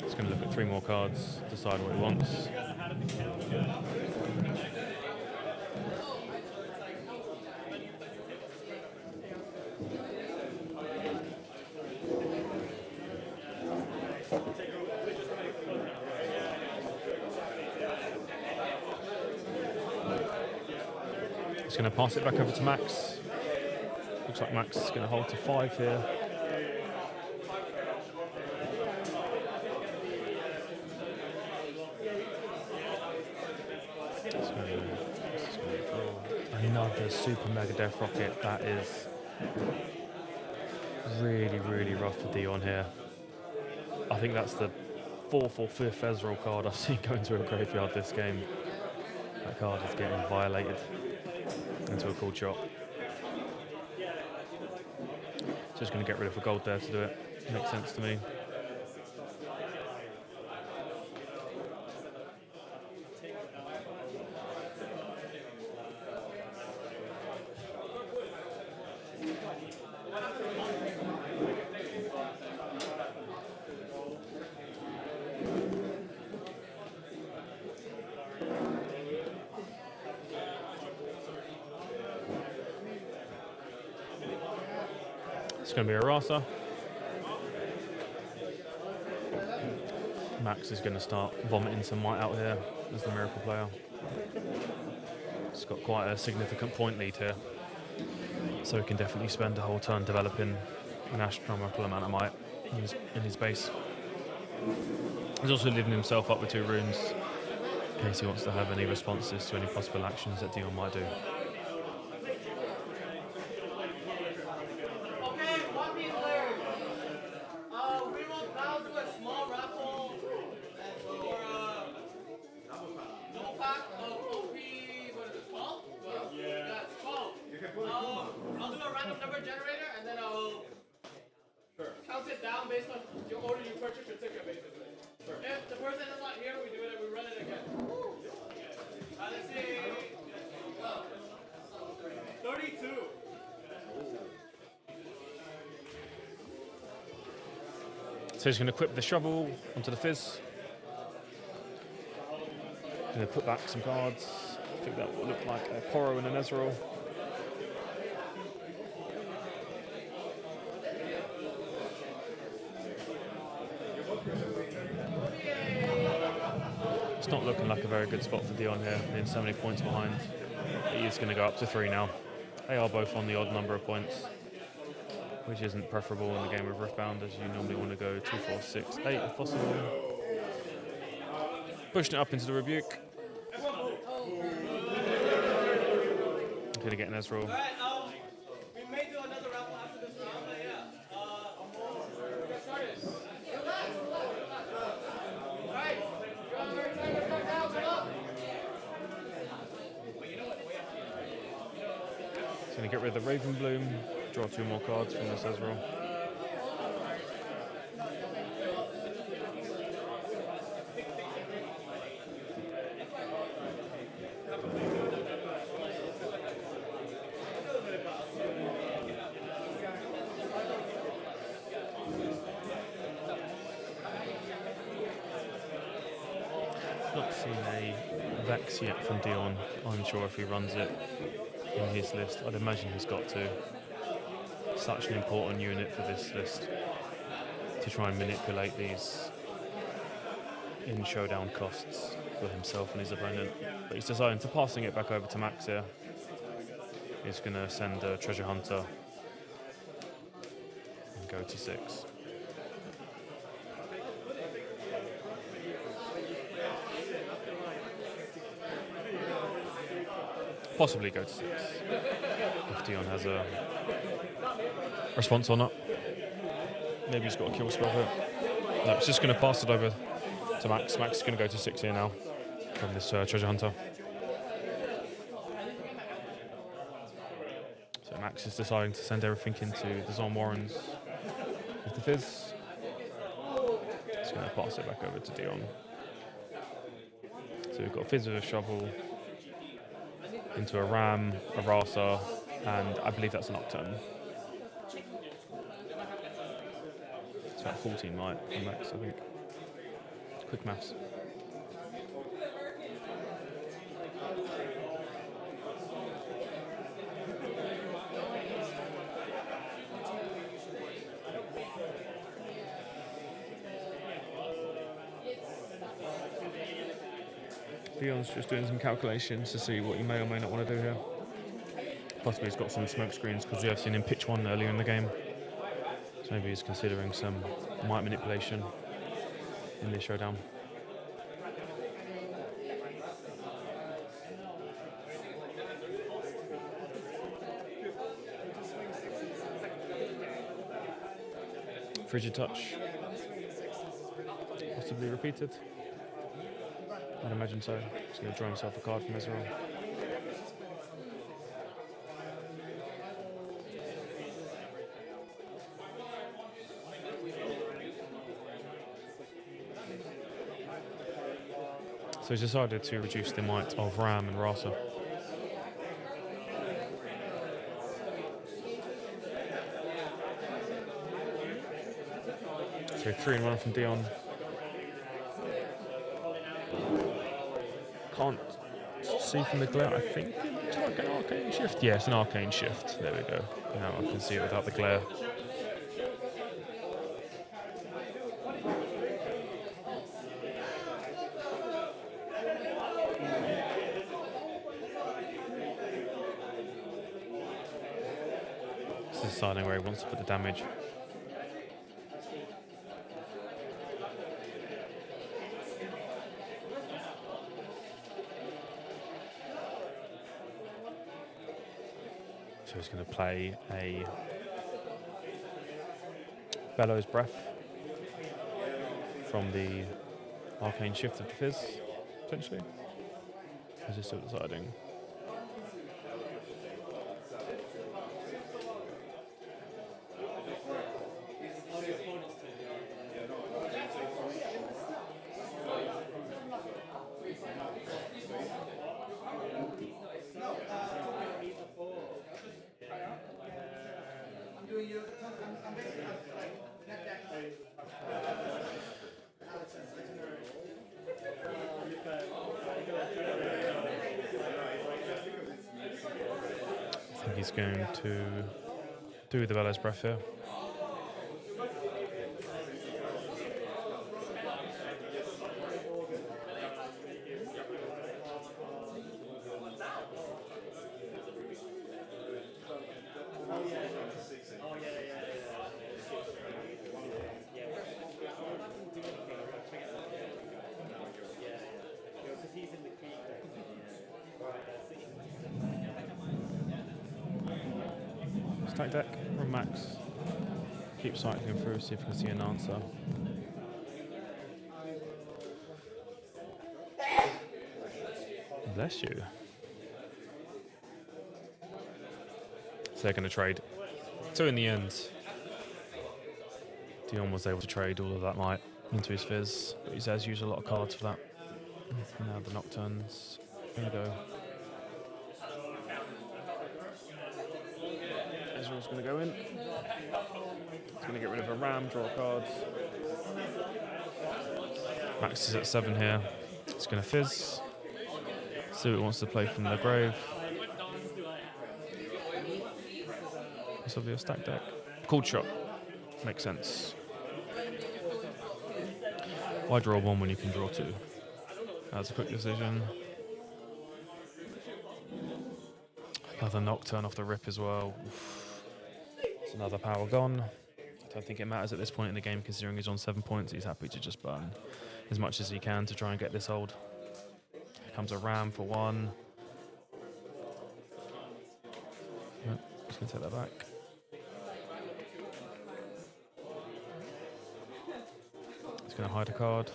He's going to look at 3 more cards, decide what he wants. He's going to pass it back over to Max. Looks like Max is going to hold to 5 here. Another super mega death rocket. That is really, really rough for Dion here. I think that's the 4th or 5th Ezreal card I've seen go into a graveyard this game. That card is getting violated into a cool shot. Just going to get rid of a gold there to do it. Makes sense to me. It's going to be a Rasa. Max is going to start vomiting some might out here as the miracle player. He's got quite a significant point lead here, so he can definitely spend a whole turn developing an astronomical amount of might in his base. He's also leaving himself up with 2 runes in case he wants to have any responses to any possible actions that Dion might do. If the person is not here, we do it and we run it again. Let's see. 32. So he's going to equip the shovel onto the Fizz. Going to put back some cards. I think that will look like a Poro and an Ezreal. It's not looking like a very good spot for Dion here, being so many points behind. He is going to go up to 3 now. They are both on the odd number of points, which isn't preferable in the game of Riftbound, as you normally want to go 2, 4, 6, 8 if possible. Pushing it up into the Rebuke. Going to get an Ezreal. We may do another raffle after this round, but yeah. We got started. Alright. He's going to get rid of the Raven Bloom, draw 2 more cards from this Ezreal. Not seen a Vex yet from Dion. I'm sure if he runs it in his list, I'd imagine he's got to. Such an important unit for this list to try and manipulate these in showdown costs for himself and his opponent. But he's deciding to passing it back over to Max here. He's going to send a Treasure Hunter and go to 6. Possibly go to 6 if Dion has a response or not. Maybe he's got a kill spell here. No, it's just going to pass it over to Max. Max is going to go to 6 here now from this Treasure Hunter. So Max is deciding to send everything into the Zon Warrens with the Fizz. He's going to pass it back over to Dion. So we've got Fizz with a shovel, into a Ram, a Rasa, and I believe that's a Nocturne. It's about 14 might from Max, I think. Quick maths. Dion's just doing some calculations to see what he may or may not want to do here. Possibly he's got some smoke screens because we have seen him pitch one earlier in the game. So maybe he's considering some might manipulation in this showdown. Frigid touch. Possibly repeated. I'd imagine so. He's going to draw himself a card from Israel. So he's decided to reduce the might of Ram and Rasa. So 3-1 from Dion. Can't see from the glare, I think it's like an arcane shift. Yeah, it's an arcane shift. There we go. Now I can see it without the glare. He's deciding where he wants to put the damage. So he's going to play a Bellows Breath from the Arcane Shift of the Fizz, potentially. As he's still deciding. I think he's going to do the Bellows Breath here. Stack deck from Max. Keep cycling through, see if we can see an answer. Bless you. So they're going to trade. So in the end, Dion was able to trade all of that light into his Fizz, but he has used a lot of cards for that. Now the Nocturnes going to go. Ezreal's going to go in. He's going to get rid of a Ram, draw cards. Max is at 7 here. He's going to Fizz. See what he wants to play from the grave. Possibly a stack deck. Cold shot. Makes sense. Why draw 1 when you can draw 2? That's a quick decision. Another Nocturne off the rip as well. Oof. It's another power gone. I don't think it matters at this point in the game considering he's on 7 points. He's happy to just burn as much as he can to try and get this hold. Here comes a Ram for 1. Yep, just going to take that back. He's going to hide a card.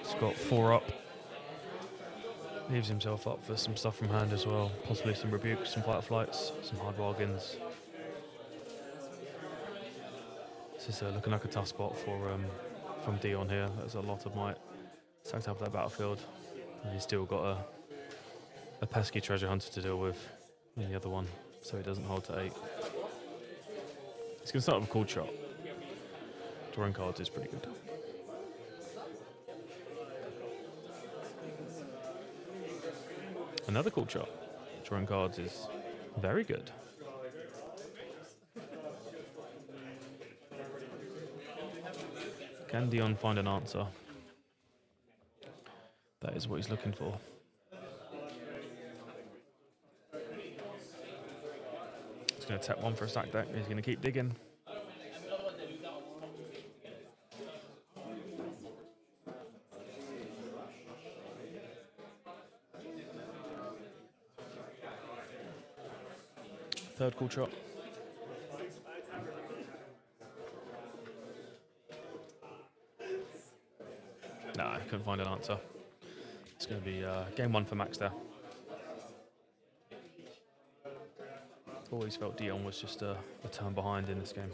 He's got 4 up. Leaves himself up for some stuff from hand as well. Possibly some rebukes, some fight or flights, some hard bargains. This is looking like a tough spot for from Dion here. There's a lot of might stacked up that battlefield. And he's still got a pesky treasure hunter to deal with in the other one, so he doesn't hold to 8. He's going to start with a cold shot. Drawing cards is pretty good. Another cool chart. Drawing cards is very good. Can Dion find an answer? That is what he's looking for. He's going to tap one for a stack deck. He's going to keep digging. Third cool chop. No, I couldn't find an answer. It's going to be game one for Max there. Always felt Dion was just a turn behind in this game.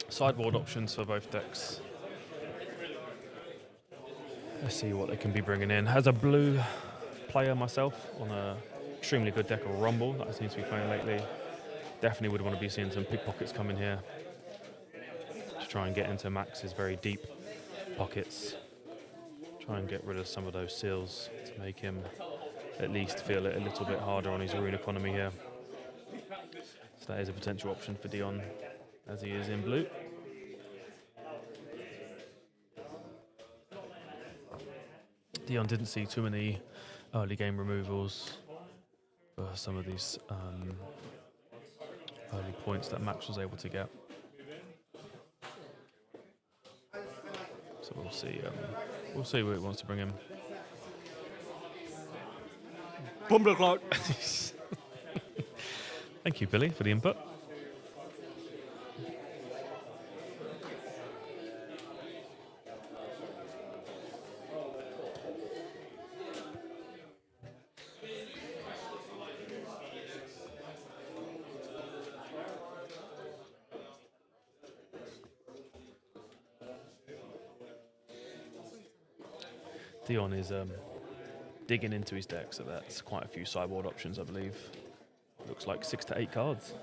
Sideboard options for both decks. Let's see what they can be bringing in. As a blue player myself on a extremely good deck of Rumble that I seem to be playing lately, definitely would want to be seeing some pickpockets come in here to try and get into Max's very deep pockets. Try and get rid of some of those seals to make him at least feel it a little bit harder on his rune economy here. So that is a potential option for Dion as he is in blue. Dion didn't see too many early game removals for some of these early points that Max was able to get. So we'll see. We'll see what he wants to bring in. Bumble cloud. Thank you, Billy, for the input. Dion is digging into his deck, so that's quite a few sideboard options, I believe. Looks like 6 to 8 cards.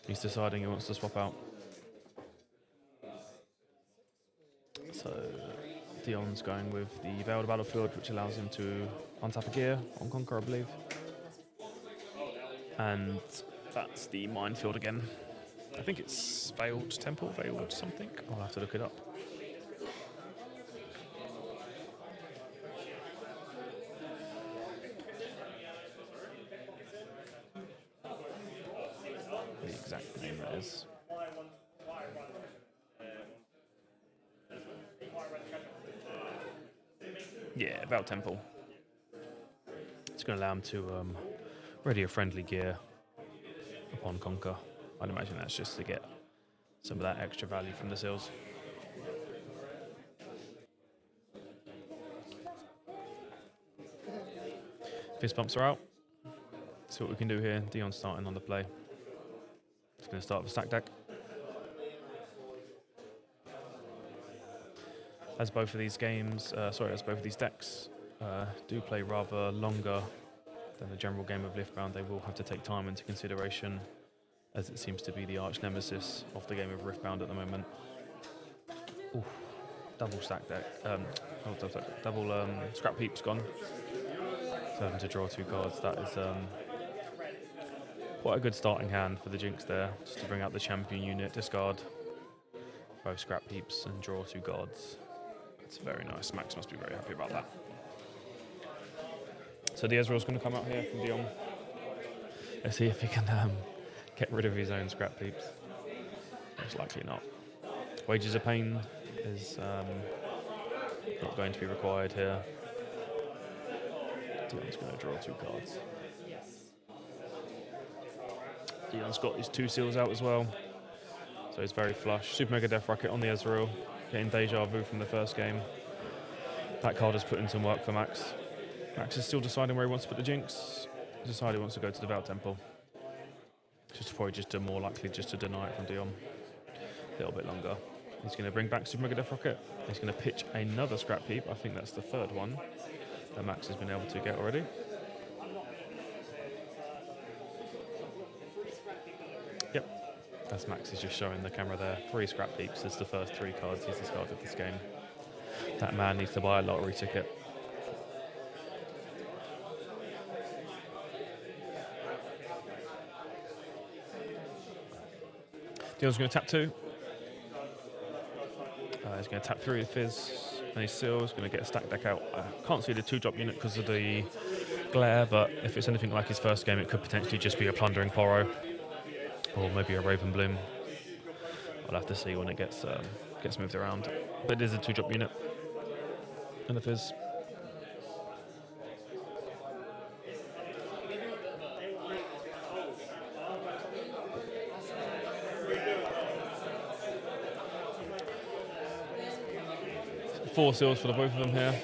He's deciding he wants to swap out. So Dion's going with the Veiled Battlefield, which allows him to untap a gear on Conquer, I believe. And that's the Minefield again. I think it's Veiled Temple, Veiled something. I'll have to look it up. The exact name that is. Yeah, Veiled Temple. It's going to allow him to ready a friendly gear upon Conquer. I'd imagine that's just to get some of that extra value from the seals. Fist bumps are out. See what we can do here. Dion's starting on the play. It's going to start with a stack deck. As both of these games, as both of these decks do play rather longer than the general game of Riftbound, they will have to take time into consideration, as it seems to be the arch nemesis of the game of Riftbound at the moment. Ooh, double stack deck, double scrap heap's gone. So having to draw 2 cards, that is quite a good starting hand for the Jinx there, just to bring out the champion unit, discard both scrap heaps and draw 2 cards. It's very nice. Max must be very happy about that. So the Ezreal's going to come out here from Dion. Let's see if he can get rid of his own scrap heaps. Most likely not. Wages of Pain is not going to be required here. Dion's going to draw 2 cards. Dion's got his 2 seals out as well, so he's very flush. Super Mega Death Rocket on the Ezreal, getting Deja Vu from the first game. That card has put in some work for Max. Max is still deciding where he wants to put the Jinx. He's decided he wants to go to the Devout Temple. Just probably just more likely just to deny it from Dion. A little bit longer. He's going to bring back Super Mega Death Rocket. He's going to pitch another Scrap Heap. I think that's the 3rd one that Max has been able to get already. Yep, that's Max is just showing the camera there. 3 Scrap Heaps is the first 3 cards he's discarded this game. That man needs to buy a lottery ticket. Dion's going to tap 2. He's going to tap 3 with Fizz and his Seals. Going to get a stack deck out. I can't see the 2-drop unit because of the glare, but if it's anything like his first game, it could potentially just be a Plundering Poro or maybe a Raven Bloom. I'll have to see when it gets moved around. But it is a 2-drop unit and a Fizz. Four seals for the both of them here.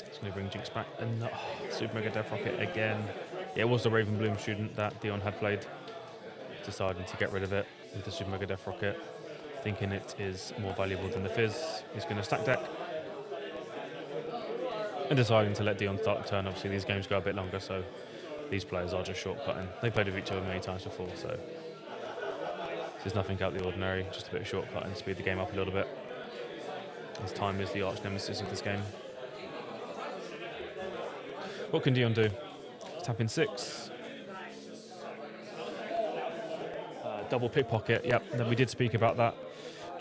It's going to bring Jinx back and Super Mega Death Rocket again. Yeah, it was the Raven Bloom student that Dion had played, deciding to get rid of it with the Super Mega Death Rocket, thinking it is more valuable than the Fizz. He's going to stack deck and deciding to let Dion start the turn. Obviously, these games go a bit longer, so these players are just shortcutting. They played with each other many times before, so there's nothing out of the ordinary, just a bit of shortcut and speed the game up a little bit. His time is the arch nemesis of this game. What can Dion do? Tap in 6. Double Pickpocket, yep, then we did speak about that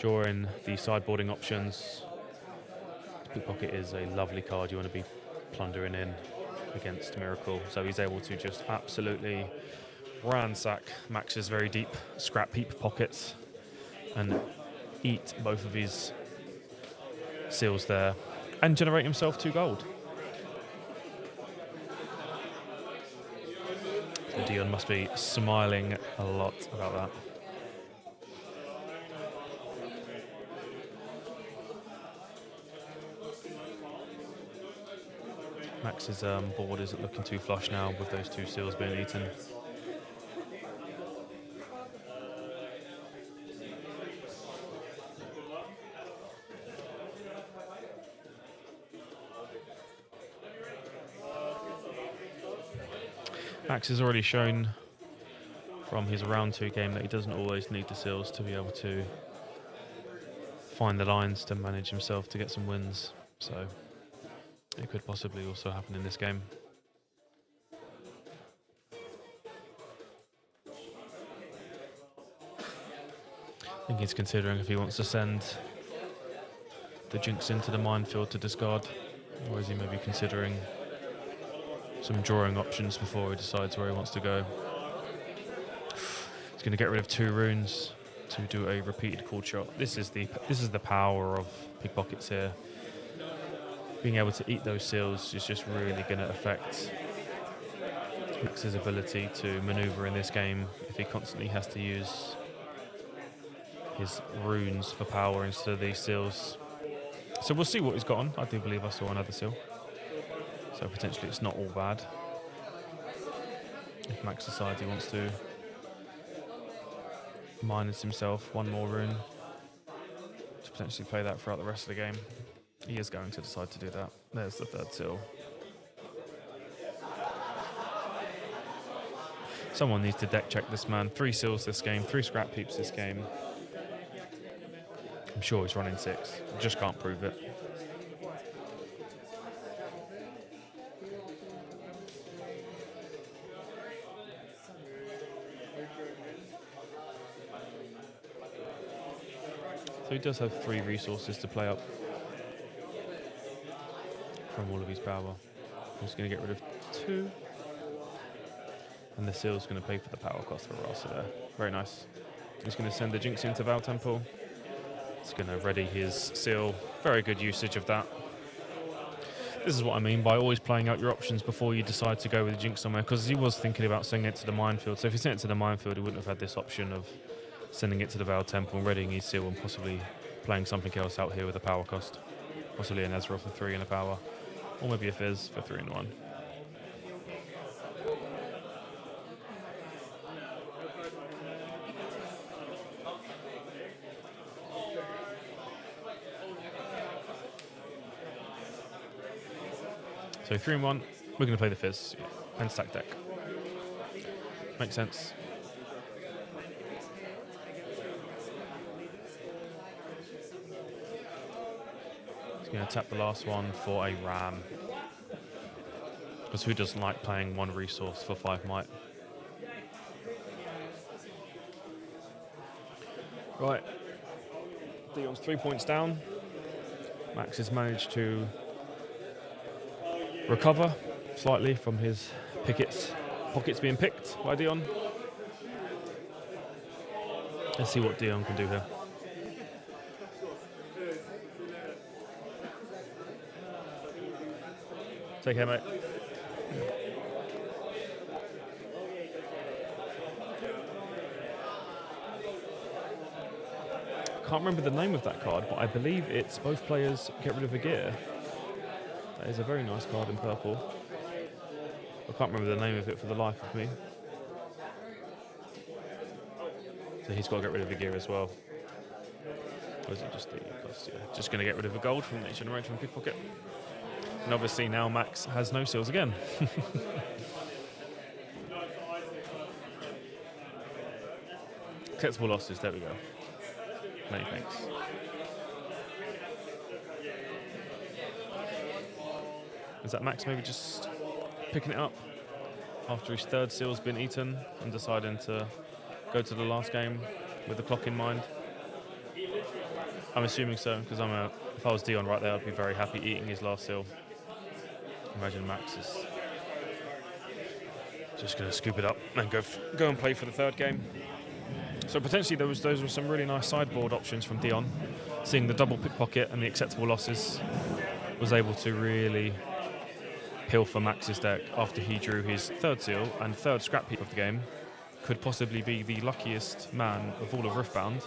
during the sideboarding options. Pickpocket is a lovely card you want to be plundering in against Miracle, so he's able to just absolutely ransack Max's very deep Scrap Heap pockets and eat both of his seals there and generate himself 2 gold. So Dion must be smiling a lot about that. Max's board isn't looking too flush now with those 2 seals being eaten. Max has already shown from his round 2 game that he doesn't always need the seals to be able to find the lines to manage himself to get some wins. So it could possibly also happen in this game. I think he's considering if he wants to send the Jinx into the minefield to discard, or is he maybe considering some drawing options before he decides where he wants to go. He's going to get rid of 2 runes to do a repeated call shot. This is the power of pickpockets here. Being able to eat those seals is just really going to affect Max's ability to maneuver in this game if he constantly has to use his runes for power instead of these seals. So we'll see what he's got on. I do believe I saw another seal. So potentially it's not all bad. If Max decides he wants to minus himself 1 more rune to potentially play that throughout the rest of the game, he is going to decide to do that. There's the 3rd seal. Someone needs to deck check this man. 3 seals this game, 3 Scrap Heaps this game. I'm sure he's running 6. Just can't prove it. So he does have 3 resources to play up from all of his power. He's going to get rid of 2. And the seal's going to pay for the power cost for Rasa there. Very nice. He's going to send the Jinx into Val Temple. He's going to ready his seal. Very good usage of that. This is what I mean by always playing out your options before you decide to go with the Jinx somewhere, because he was thinking about sending it to the minefield. So if he sent it to the minefield, he wouldn't have had this option of sending it to the Val Temple and readying his seal and possibly playing something else out here with a power cost. Possibly an Ezreal for 3 and a power. Or maybe a Fizz for 3 and 1. So 3 and 1, we're going to play the Fizz and stack deck. Makes sense. He's going to tap the last one for a Ram. Because who doesn't like playing one resource for 5 might? Right. Dion's 3 points down. Max has managed to recover slightly from his pockets being picked by Dion. Let's see what Dion can do here. Take care, mate. Can't remember the name of that card, but I believe it's both players get rid of a gear. That is a very nice card in purple. I can't remember the name of it for the life of me. So he's got to get rid of a gear as well. Or is it just the plus? Yeah, just going to get rid of a gold from the generation pickpocket. And obviously now Max has no seals again. Acceptable losses, there we go. Many thanks. Is that Max maybe just picking it up after his 3rd seal's been eaten and deciding to go to the last game with the clock in mind? I'm assuming so, because if I was Dion right there, I'd be very happy eating his last seal. Imagine Max is just going to scoop it up and go and play for the 3rd game. So potentially those were some really nice sideboard options from Dion. Seeing the double pickpocket and the acceptable losses, was able to really peel for Max's deck after he drew his 3rd seal and 3rd scrap heap of the game. Could possibly be the luckiest man of all of Riftbound.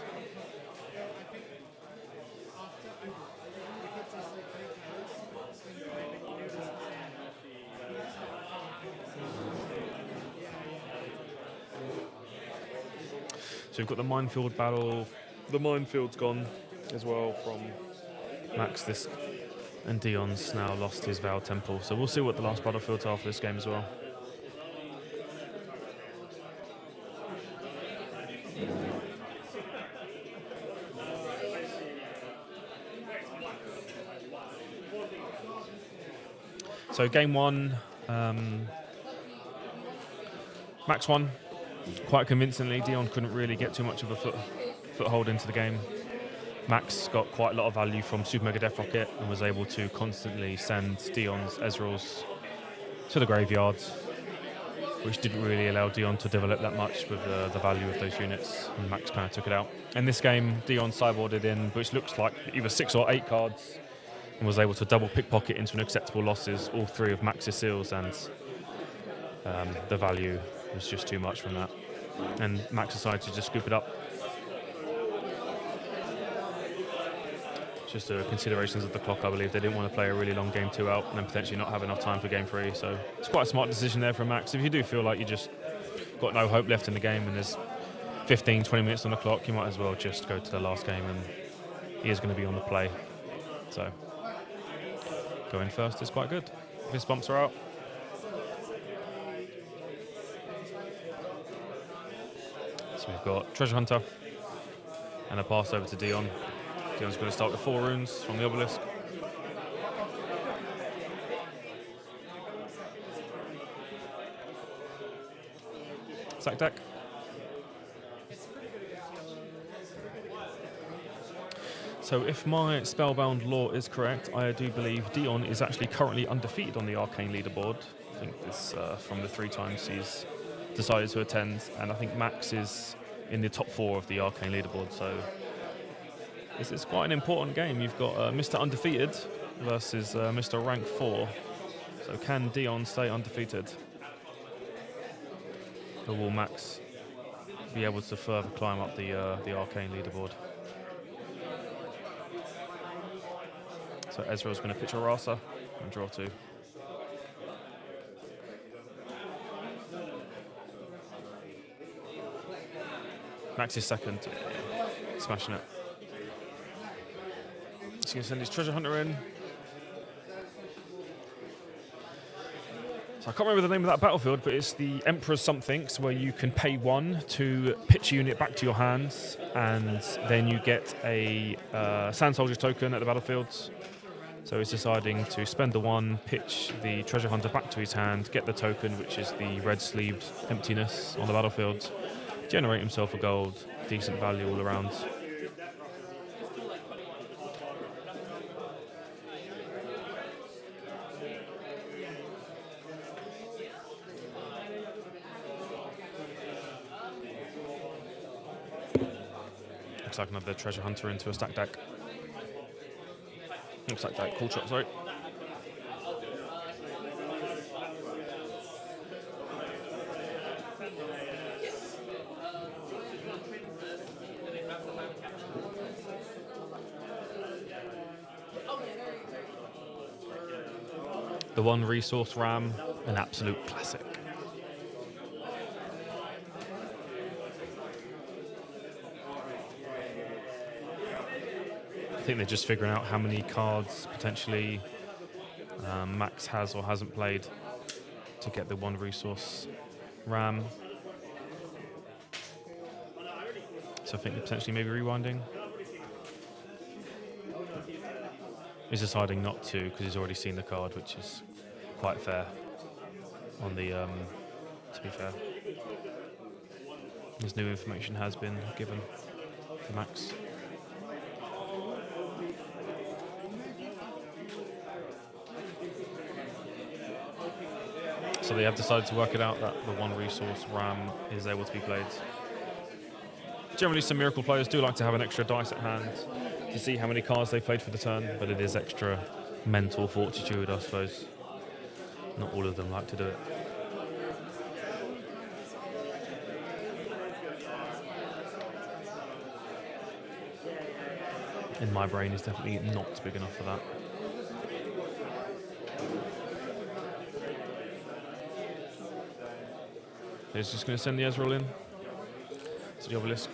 So we've got the minefield battle. The minefield's gone as well from Max and Dion's now lost his Val Temple. So we'll see what the last battlefields are for this game as well. So game 1, Max won quite convincingly. Dion couldn't really get too much of a foothold into the game. Max got quite a lot of value from Super Mega Death Rocket and was able to constantly send Dion's Ezreals to the graveyards, which didn't really allow Dion to develop that much with the value of those units, and Max kind of took it out. In this game, Dion sideboarded in, which looks like either 6 or 8 cards, and was able to double pickpocket into an acceptable losses all 3 of Max's seals, and the value was just too much from that. And Max decided to just scoop it up. Just considerations of the clock, I believe. They didn't want to play a really long game 2 out and then potentially not have enough time for game 3. So it's quite a smart decision there from Max. If you do feel like you just got no hope left in the game and there's 15, 20 minutes on the clock, you might as well just go to the last game, and he is going to be on the play. So going first is quite good. Fist bumps are out. So we've got Treasure Hunter and a pass over to Dion. Dion's going to start with 4 runes from the obelisk. Sack deck. So if my Spellbound lore is correct, I do believe Dion is actually currently undefeated on the Arcane leaderboard. I think this from the 3 times he's decided to attend, and I think Max is in the top 4 of the Arcane leaderboard, so it's quite an important game. You've got Mr. Undefeated versus Mr. Rank 4, so can Dion stay undefeated? Or will Max be able to further climb up the Arcane leaderboard? So Ezreal's going to pitch a Rasa and draw 2. Max is second, smashing it. He's going to send his treasure hunter in. So I can't remember the name of that battlefield, but it's the Emperor's something, so where you can pay 1 to pitch a unit back to your hands, and then you get a Sand Soldier's token at the battlefields. So he's deciding to spend the 1, pitch the treasure hunter back to his hand, get the token, which is the red sleeved emptiness on the battlefield, generate himself a gold, decent value all around. Looks like another treasure hunter into a stack deck. Looks like that. Cool shot, sorry. The 1 resource ram, an absolute classic. I think they're just figuring out how many cards potentially Max has or hasn't played to get the 1 resource ram. So I think they're potentially maybe rewinding. He's deciding not to because he's already seen the card, which is quite fair on the, to be fair. This new information has been given for Max. So they have decided to work it out that the 1 resource ram is able to be played. Generally, some Miracle players do like to have an extra dice at hand to see how many cards they played for the turn, but it is extra mental fortitude, I suppose. Not all of them like to do it. In my brain, it's definitely not big enough for that. He's just going to send the Ezreal in to the obelisk.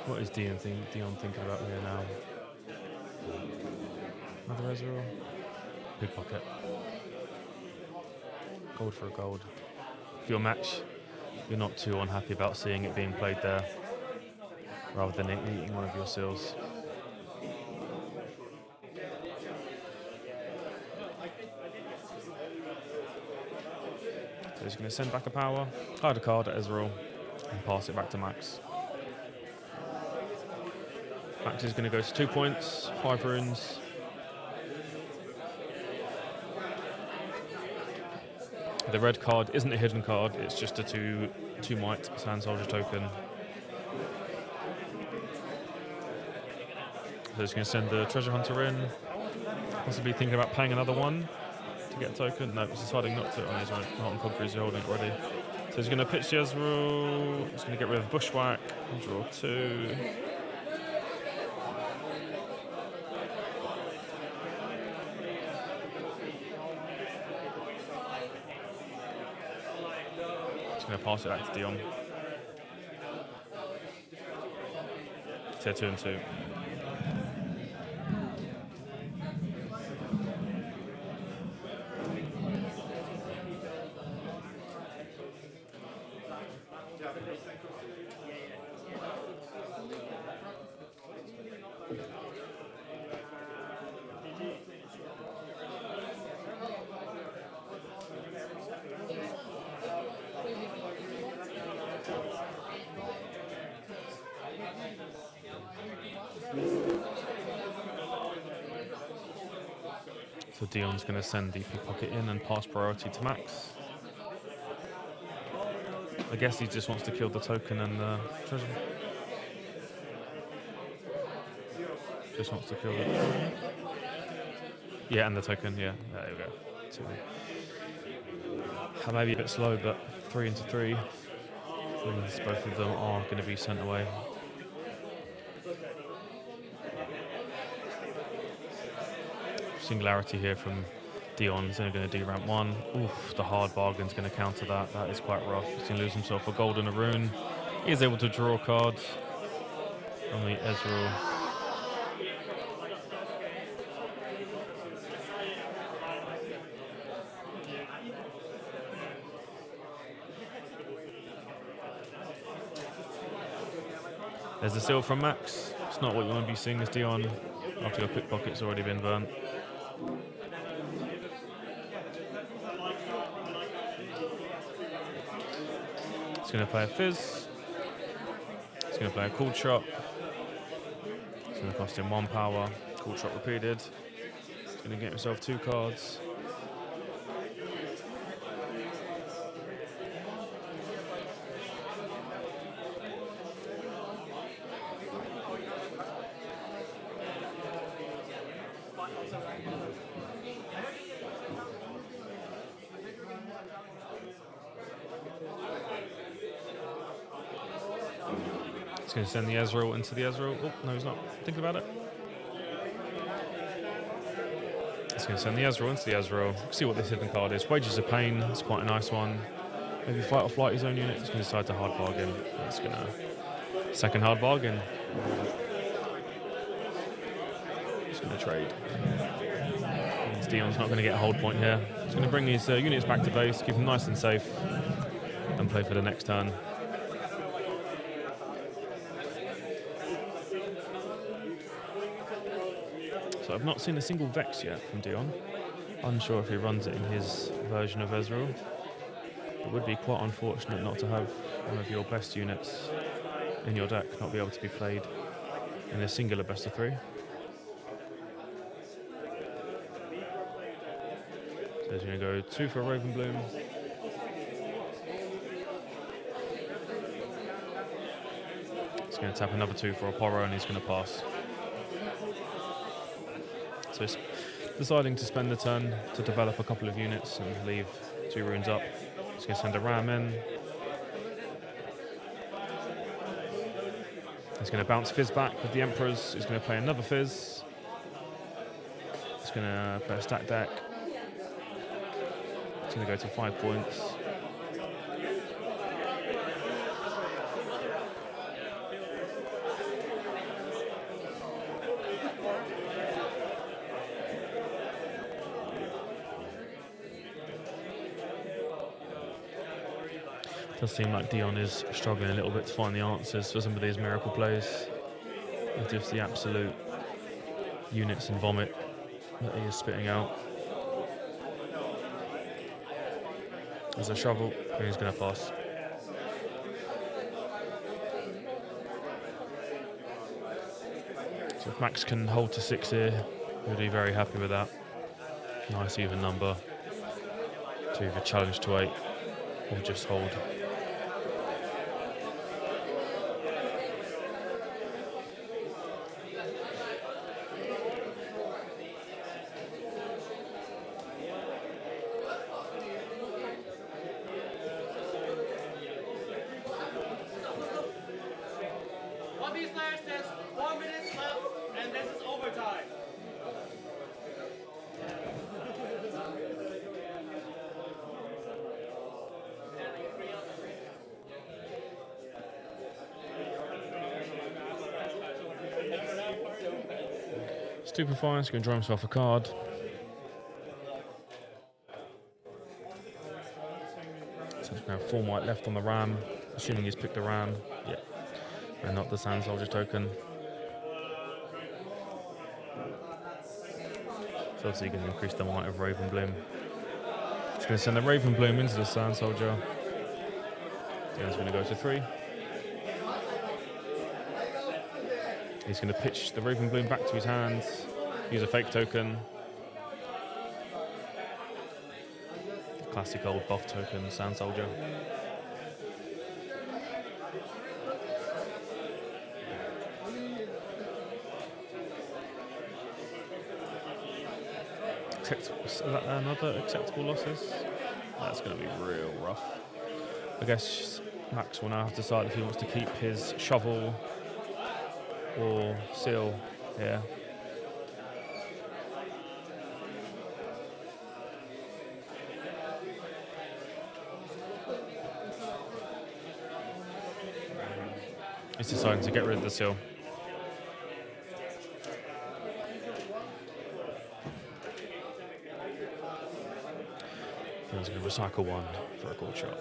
What is Dion thinking about here now? Another Ezreal? Big pocket. Gold for a gold. For your match, you're not too unhappy about seeing it being played there, rather than it eating one of your seals. So he's going to send back a power, hide a card at Ezreal, and pass it back to Max. Max is going to go to 2 points, 5 runes. The red card isn't a hidden card, it's just a 2 might Sand Soldier token. So he's going to send the treasure hunter in, possibly thinking about paying another 1 to get a token. No, he's deciding not to. Oh, he's not on Conqueror, he's holding it already. So he's going to pitch the Ezreal, he's going to get rid of Bushwhack, and draw 2. Going to pass it back to Dion. Tier 2 and 2. So Dion's going to send the pickpocket in and pass priority to Max. I guess he just wants to kill the token and the treasure. Just wants to kill the... Yeah, and the token, yeah. There we go. Maybe a bit slow, but 3 into 3 means both of them are going to be sent away. Singularity here from Dion. He's only going to do ramp 1. Oof, the hard bargain's going to counter that. That is quite rough. He's going to lose himself a gold and a rune. He is able to draw cards on the Ezreal. There's a seal from Max. It's not what you want to be seeing as Dion after your pickpocket's already been burnt. He's going to play a Fizz. He's going to play a Cool Shot. It's going to cost him 1 power. Cool Shot repeated. He's going to get himself 2 cards. He's going to send the Ezreal into the Ezreal. Oh, no, he's not. Think about it. He's going to send the Ezreal into the Ezreal. See what this hidden card is. Wages of Pain. It's quite a nice one. Maybe fight or flight his own unit. He's going to decide to hard bargain. That's going to... Second hard bargain. He's going to trade. Dion's not going to get a hold point here. He's going to bring his units back to base, keep them nice and safe, and play for the next turn. So I've not seen a single Vex yet from Dion. Unsure if he runs it in his version of Ezreal. It would be quite unfortunate not to have one of your best units in your deck not be able to be played in a singular best of 3. So he's going to go 2 for a Raven Bloom. He's going to tap another 2 for a Poro, and he's going to pass. So he's deciding to spend the turn to develop a couple of units and leave 2 runes up. He's going to send a Ram in. He's going to bounce Fizz back with the Emperors. He's going to play another Fizz. He's going to play a stack deck. He's going to go to 5 points. Does seem like Dion is struggling a little bit to find the answers for some of these miracle plays. With just the absolute units and vomit that he is spitting out. There's a shovel, and he's going to pass. So if Max can hold to 6 here, he'll be very happy with that. Nice even number to either challenge to 8 or just hold. There's 4 minutes left, and this is overtime. Stupefy, he's going to draw himself a card. So he's going to have 4 white left on the Ram, assuming he's picked the Ram. Yeah. And not the Sand Soldier token. So obviously going to increase the might of Raven Bloom. He's going to send the Raven Bloom into the Sand Soldier. Then he's going to go to 3. He's going to pitch the Raven Bloom back to his hands, use a fake token. Classic old buff token, Sand Soldier. Is that another acceptable losses? That's going to be real rough. I guess Max will now have to decide if he wants to keep his shovel or seal here. He's deciding to get rid of the seal. He's going to recycle one for a gold shot.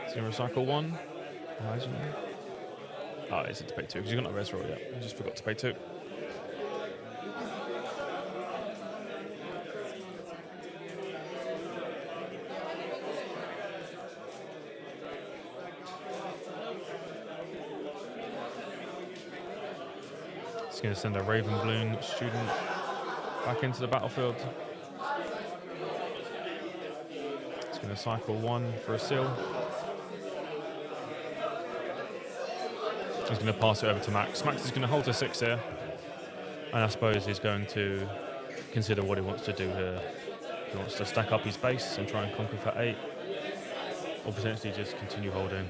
He's going to recycle one. Why isn't he? Oh, he's to pay two because he's got no res roll yet. He just forgot to pay two. He's going to send a Ravenbloom student back into the battlefield. He's going to cycle one for a seal. He's going to pass it over to Max. Max is going to hold to 6 here. And I suppose he's going to consider what he wants to do here. He wants to stack up his base and try and conquer for 8. Or potentially just continue holding.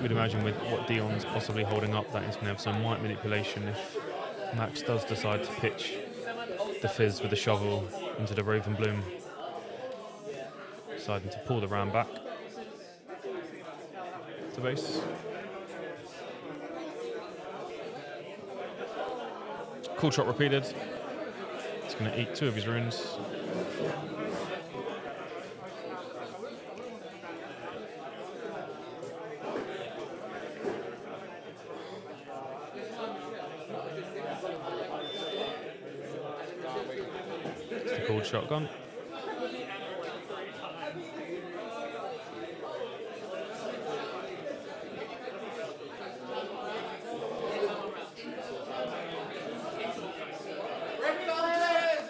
We'd imagine with what Dion's possibly holding up that he's going to have some white manipulation if Max does decide to pitch the Fizz with the shovel into the Ravenbloom, deciding to pull the ram back to base. Cool shot repeated. He's going to eat 2 of his runes. Shotgun.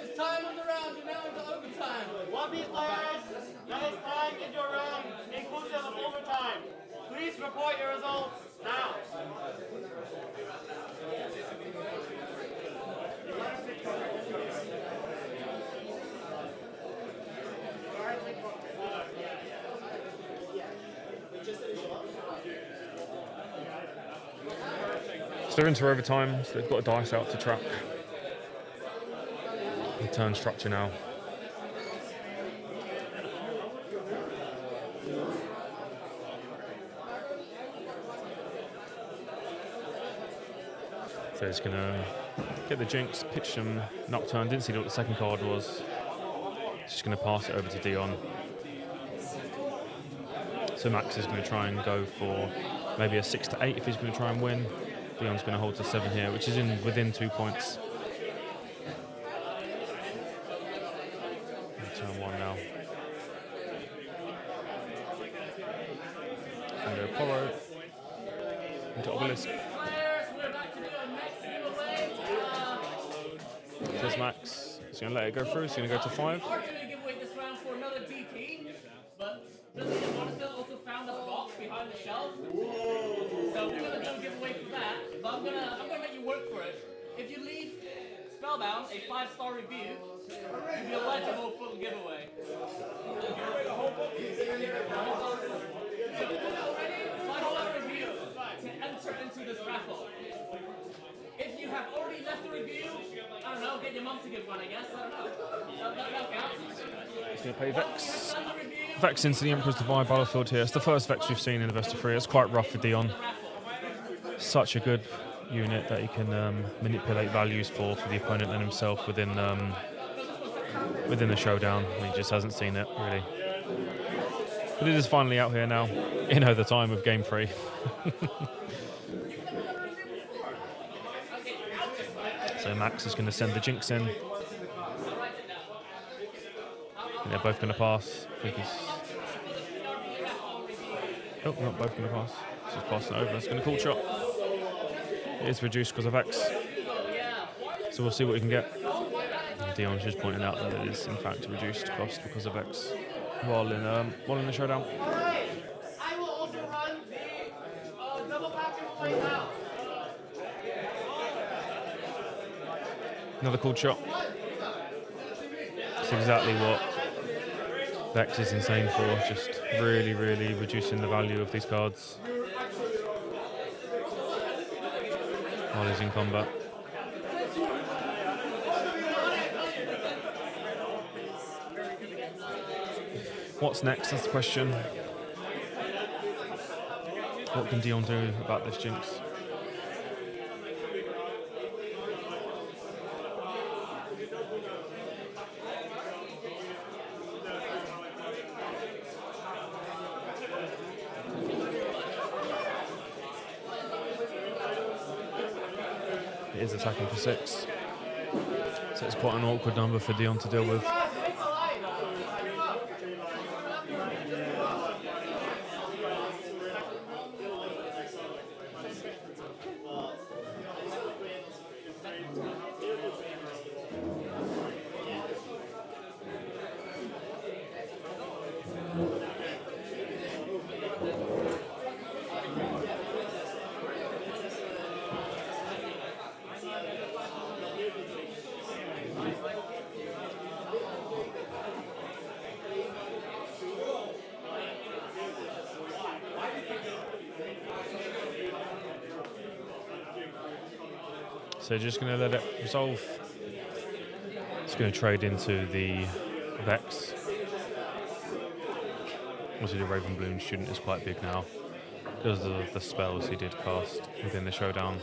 It's time on the round. You're now into overtime. 1v players, that is time in your round, inclusive of overtime. Please report your results now. So they're into overtime, so they've got a dice out to trap the turn structure now. So he's going to get the Jinx, pitch some Nocturne. Didn't see what the second card was. He's just going to pass it over to Dion. So Max is going to try and go for maybe a 6 to 8 if he's going to try and win. Dion's going to hold to 7 here, which is within 2 points. And turn 1 now. And go Poro into Obelisk. There's Max. He's going to let it go through. He's going to go to 5. We're going to give away this round for another DP, but Jonathan also found a box behind the shelf. So we're going to do a giveaway for that, but I'm gonna let you work for it. If you leave Spellbound a 5-star review, you'll be eligible for the giveaway. 5-star review to enter into this raffle. If you have already left a review, I don't know, get your mum to give one, I guess. I don't know. That'll count. He's going to pay Vex. Vex into the Emperor's Divide battlefield here. It's the first Vex we've seen in the best of 3. It's quite rough for Dion. Such a good unit that he can manipulate values for the opponent and himself within the showdown. He just hasn't seen it really. But it is finally out here now, in the time of Game 3. So Max is going to send the Jinx in. And they're both going to pass. I think he's... Oh, not both going to pass. He's passing it over. It's going to call shot. It is reduced because of X. So we'll see what we can get. Dion's just pointing out that it is in fact reduced cost because of X while in the showdown. Alright, I will also run the double passive right now. Another called shot. That's exactly what Vex is insane for, just really, really reducing the value of these cards while he's in combat. What's next? That's the question. What can Dion do about this Jinx? It is attacking for 6. So it's quite an awkward number for Dion to deal with. So just going to let it resolve. It's going to trade into the Vex. Obviously the Raven Bloom student is quite big now because of the spells he did cast within the showdown.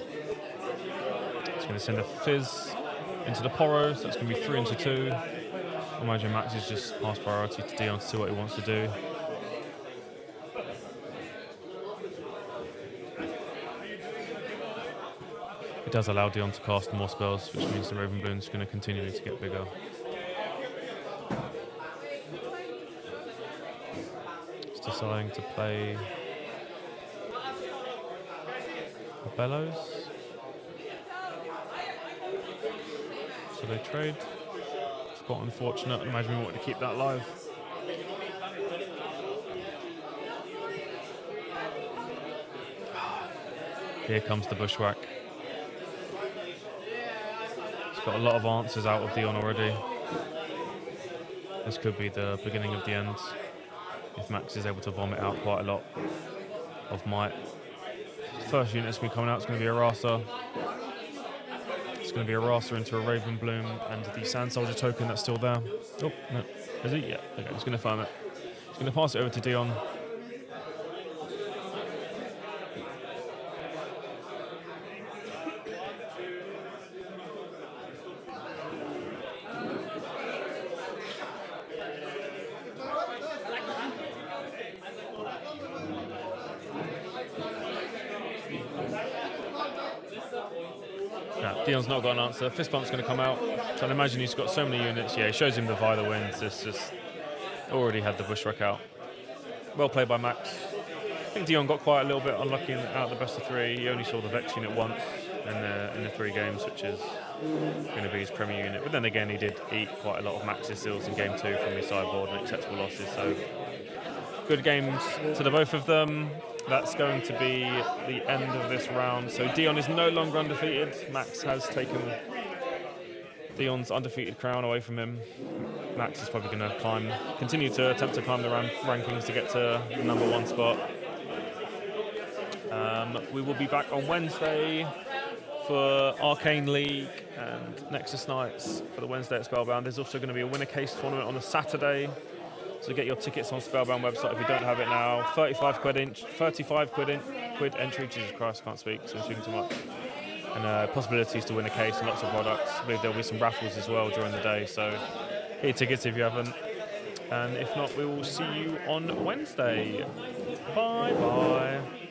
It's going to send a Fizz into the Poro, so that's going to be 3 into 2. I imagine Max is just pass priority to Dion to see what he wants to do. It does allow Dion to cast more spells, which means the Raven Bloom is going to continue to get bigger. He's deciding to play a Bellows. So they trade. It's quite unfortunate. I imagine we wanted to keep that live. Here comes the Bushwhack. Got a lot of answers out of Dion already. This could be the beginning of the end if Max is able to vomit out quite a lot of might. First unit that's going to be coming out is going to be a Rasa. It's going to be a Rasa into a Raven Bloom and the Sand Soldier token that's still there. Oh, no. Is it? Yeah. Okay, he's going to farm it. He's going to pass it over to Dion. Dion's not got an answer. Fist Bump's going to come out. So I imagine he's got so many units. Yeah, he shows him the Viola wins. It's just already had the Bushwhack out. Well played by Max. I think Dion got quite a little bit unlucky out of the best of 3. He only saw the Vex unit once in the 3 games, which is going to be his premier unit. But then again, he did eat quite a lot of Max's seals in game 2 from his sideboard and acceptable losses. So good games to the both of them. That's going to be the end of this round. So Dion is no longer undefeated. Max has taken Dion's undefeated crown away from him. Max is probably going to continue to attempt to climb the rankings to get to the number 1 spot. We will be back on Wednesday for Arcane League and Nexus Nights for the Wednesday at Spellbound. There's also going to be a winner case tournament on a Saturday. So get your tickets on Spellbound website if you don't have it now. 35 quid entry. Jesus Christ, can't speak, so I'm speaking too much. and possibilities to win a case and lots of products. I believe there'll be some raffles as well during the day, so get your tickets if you haven't. And if not, we will see you on Wednesday. Bye bye.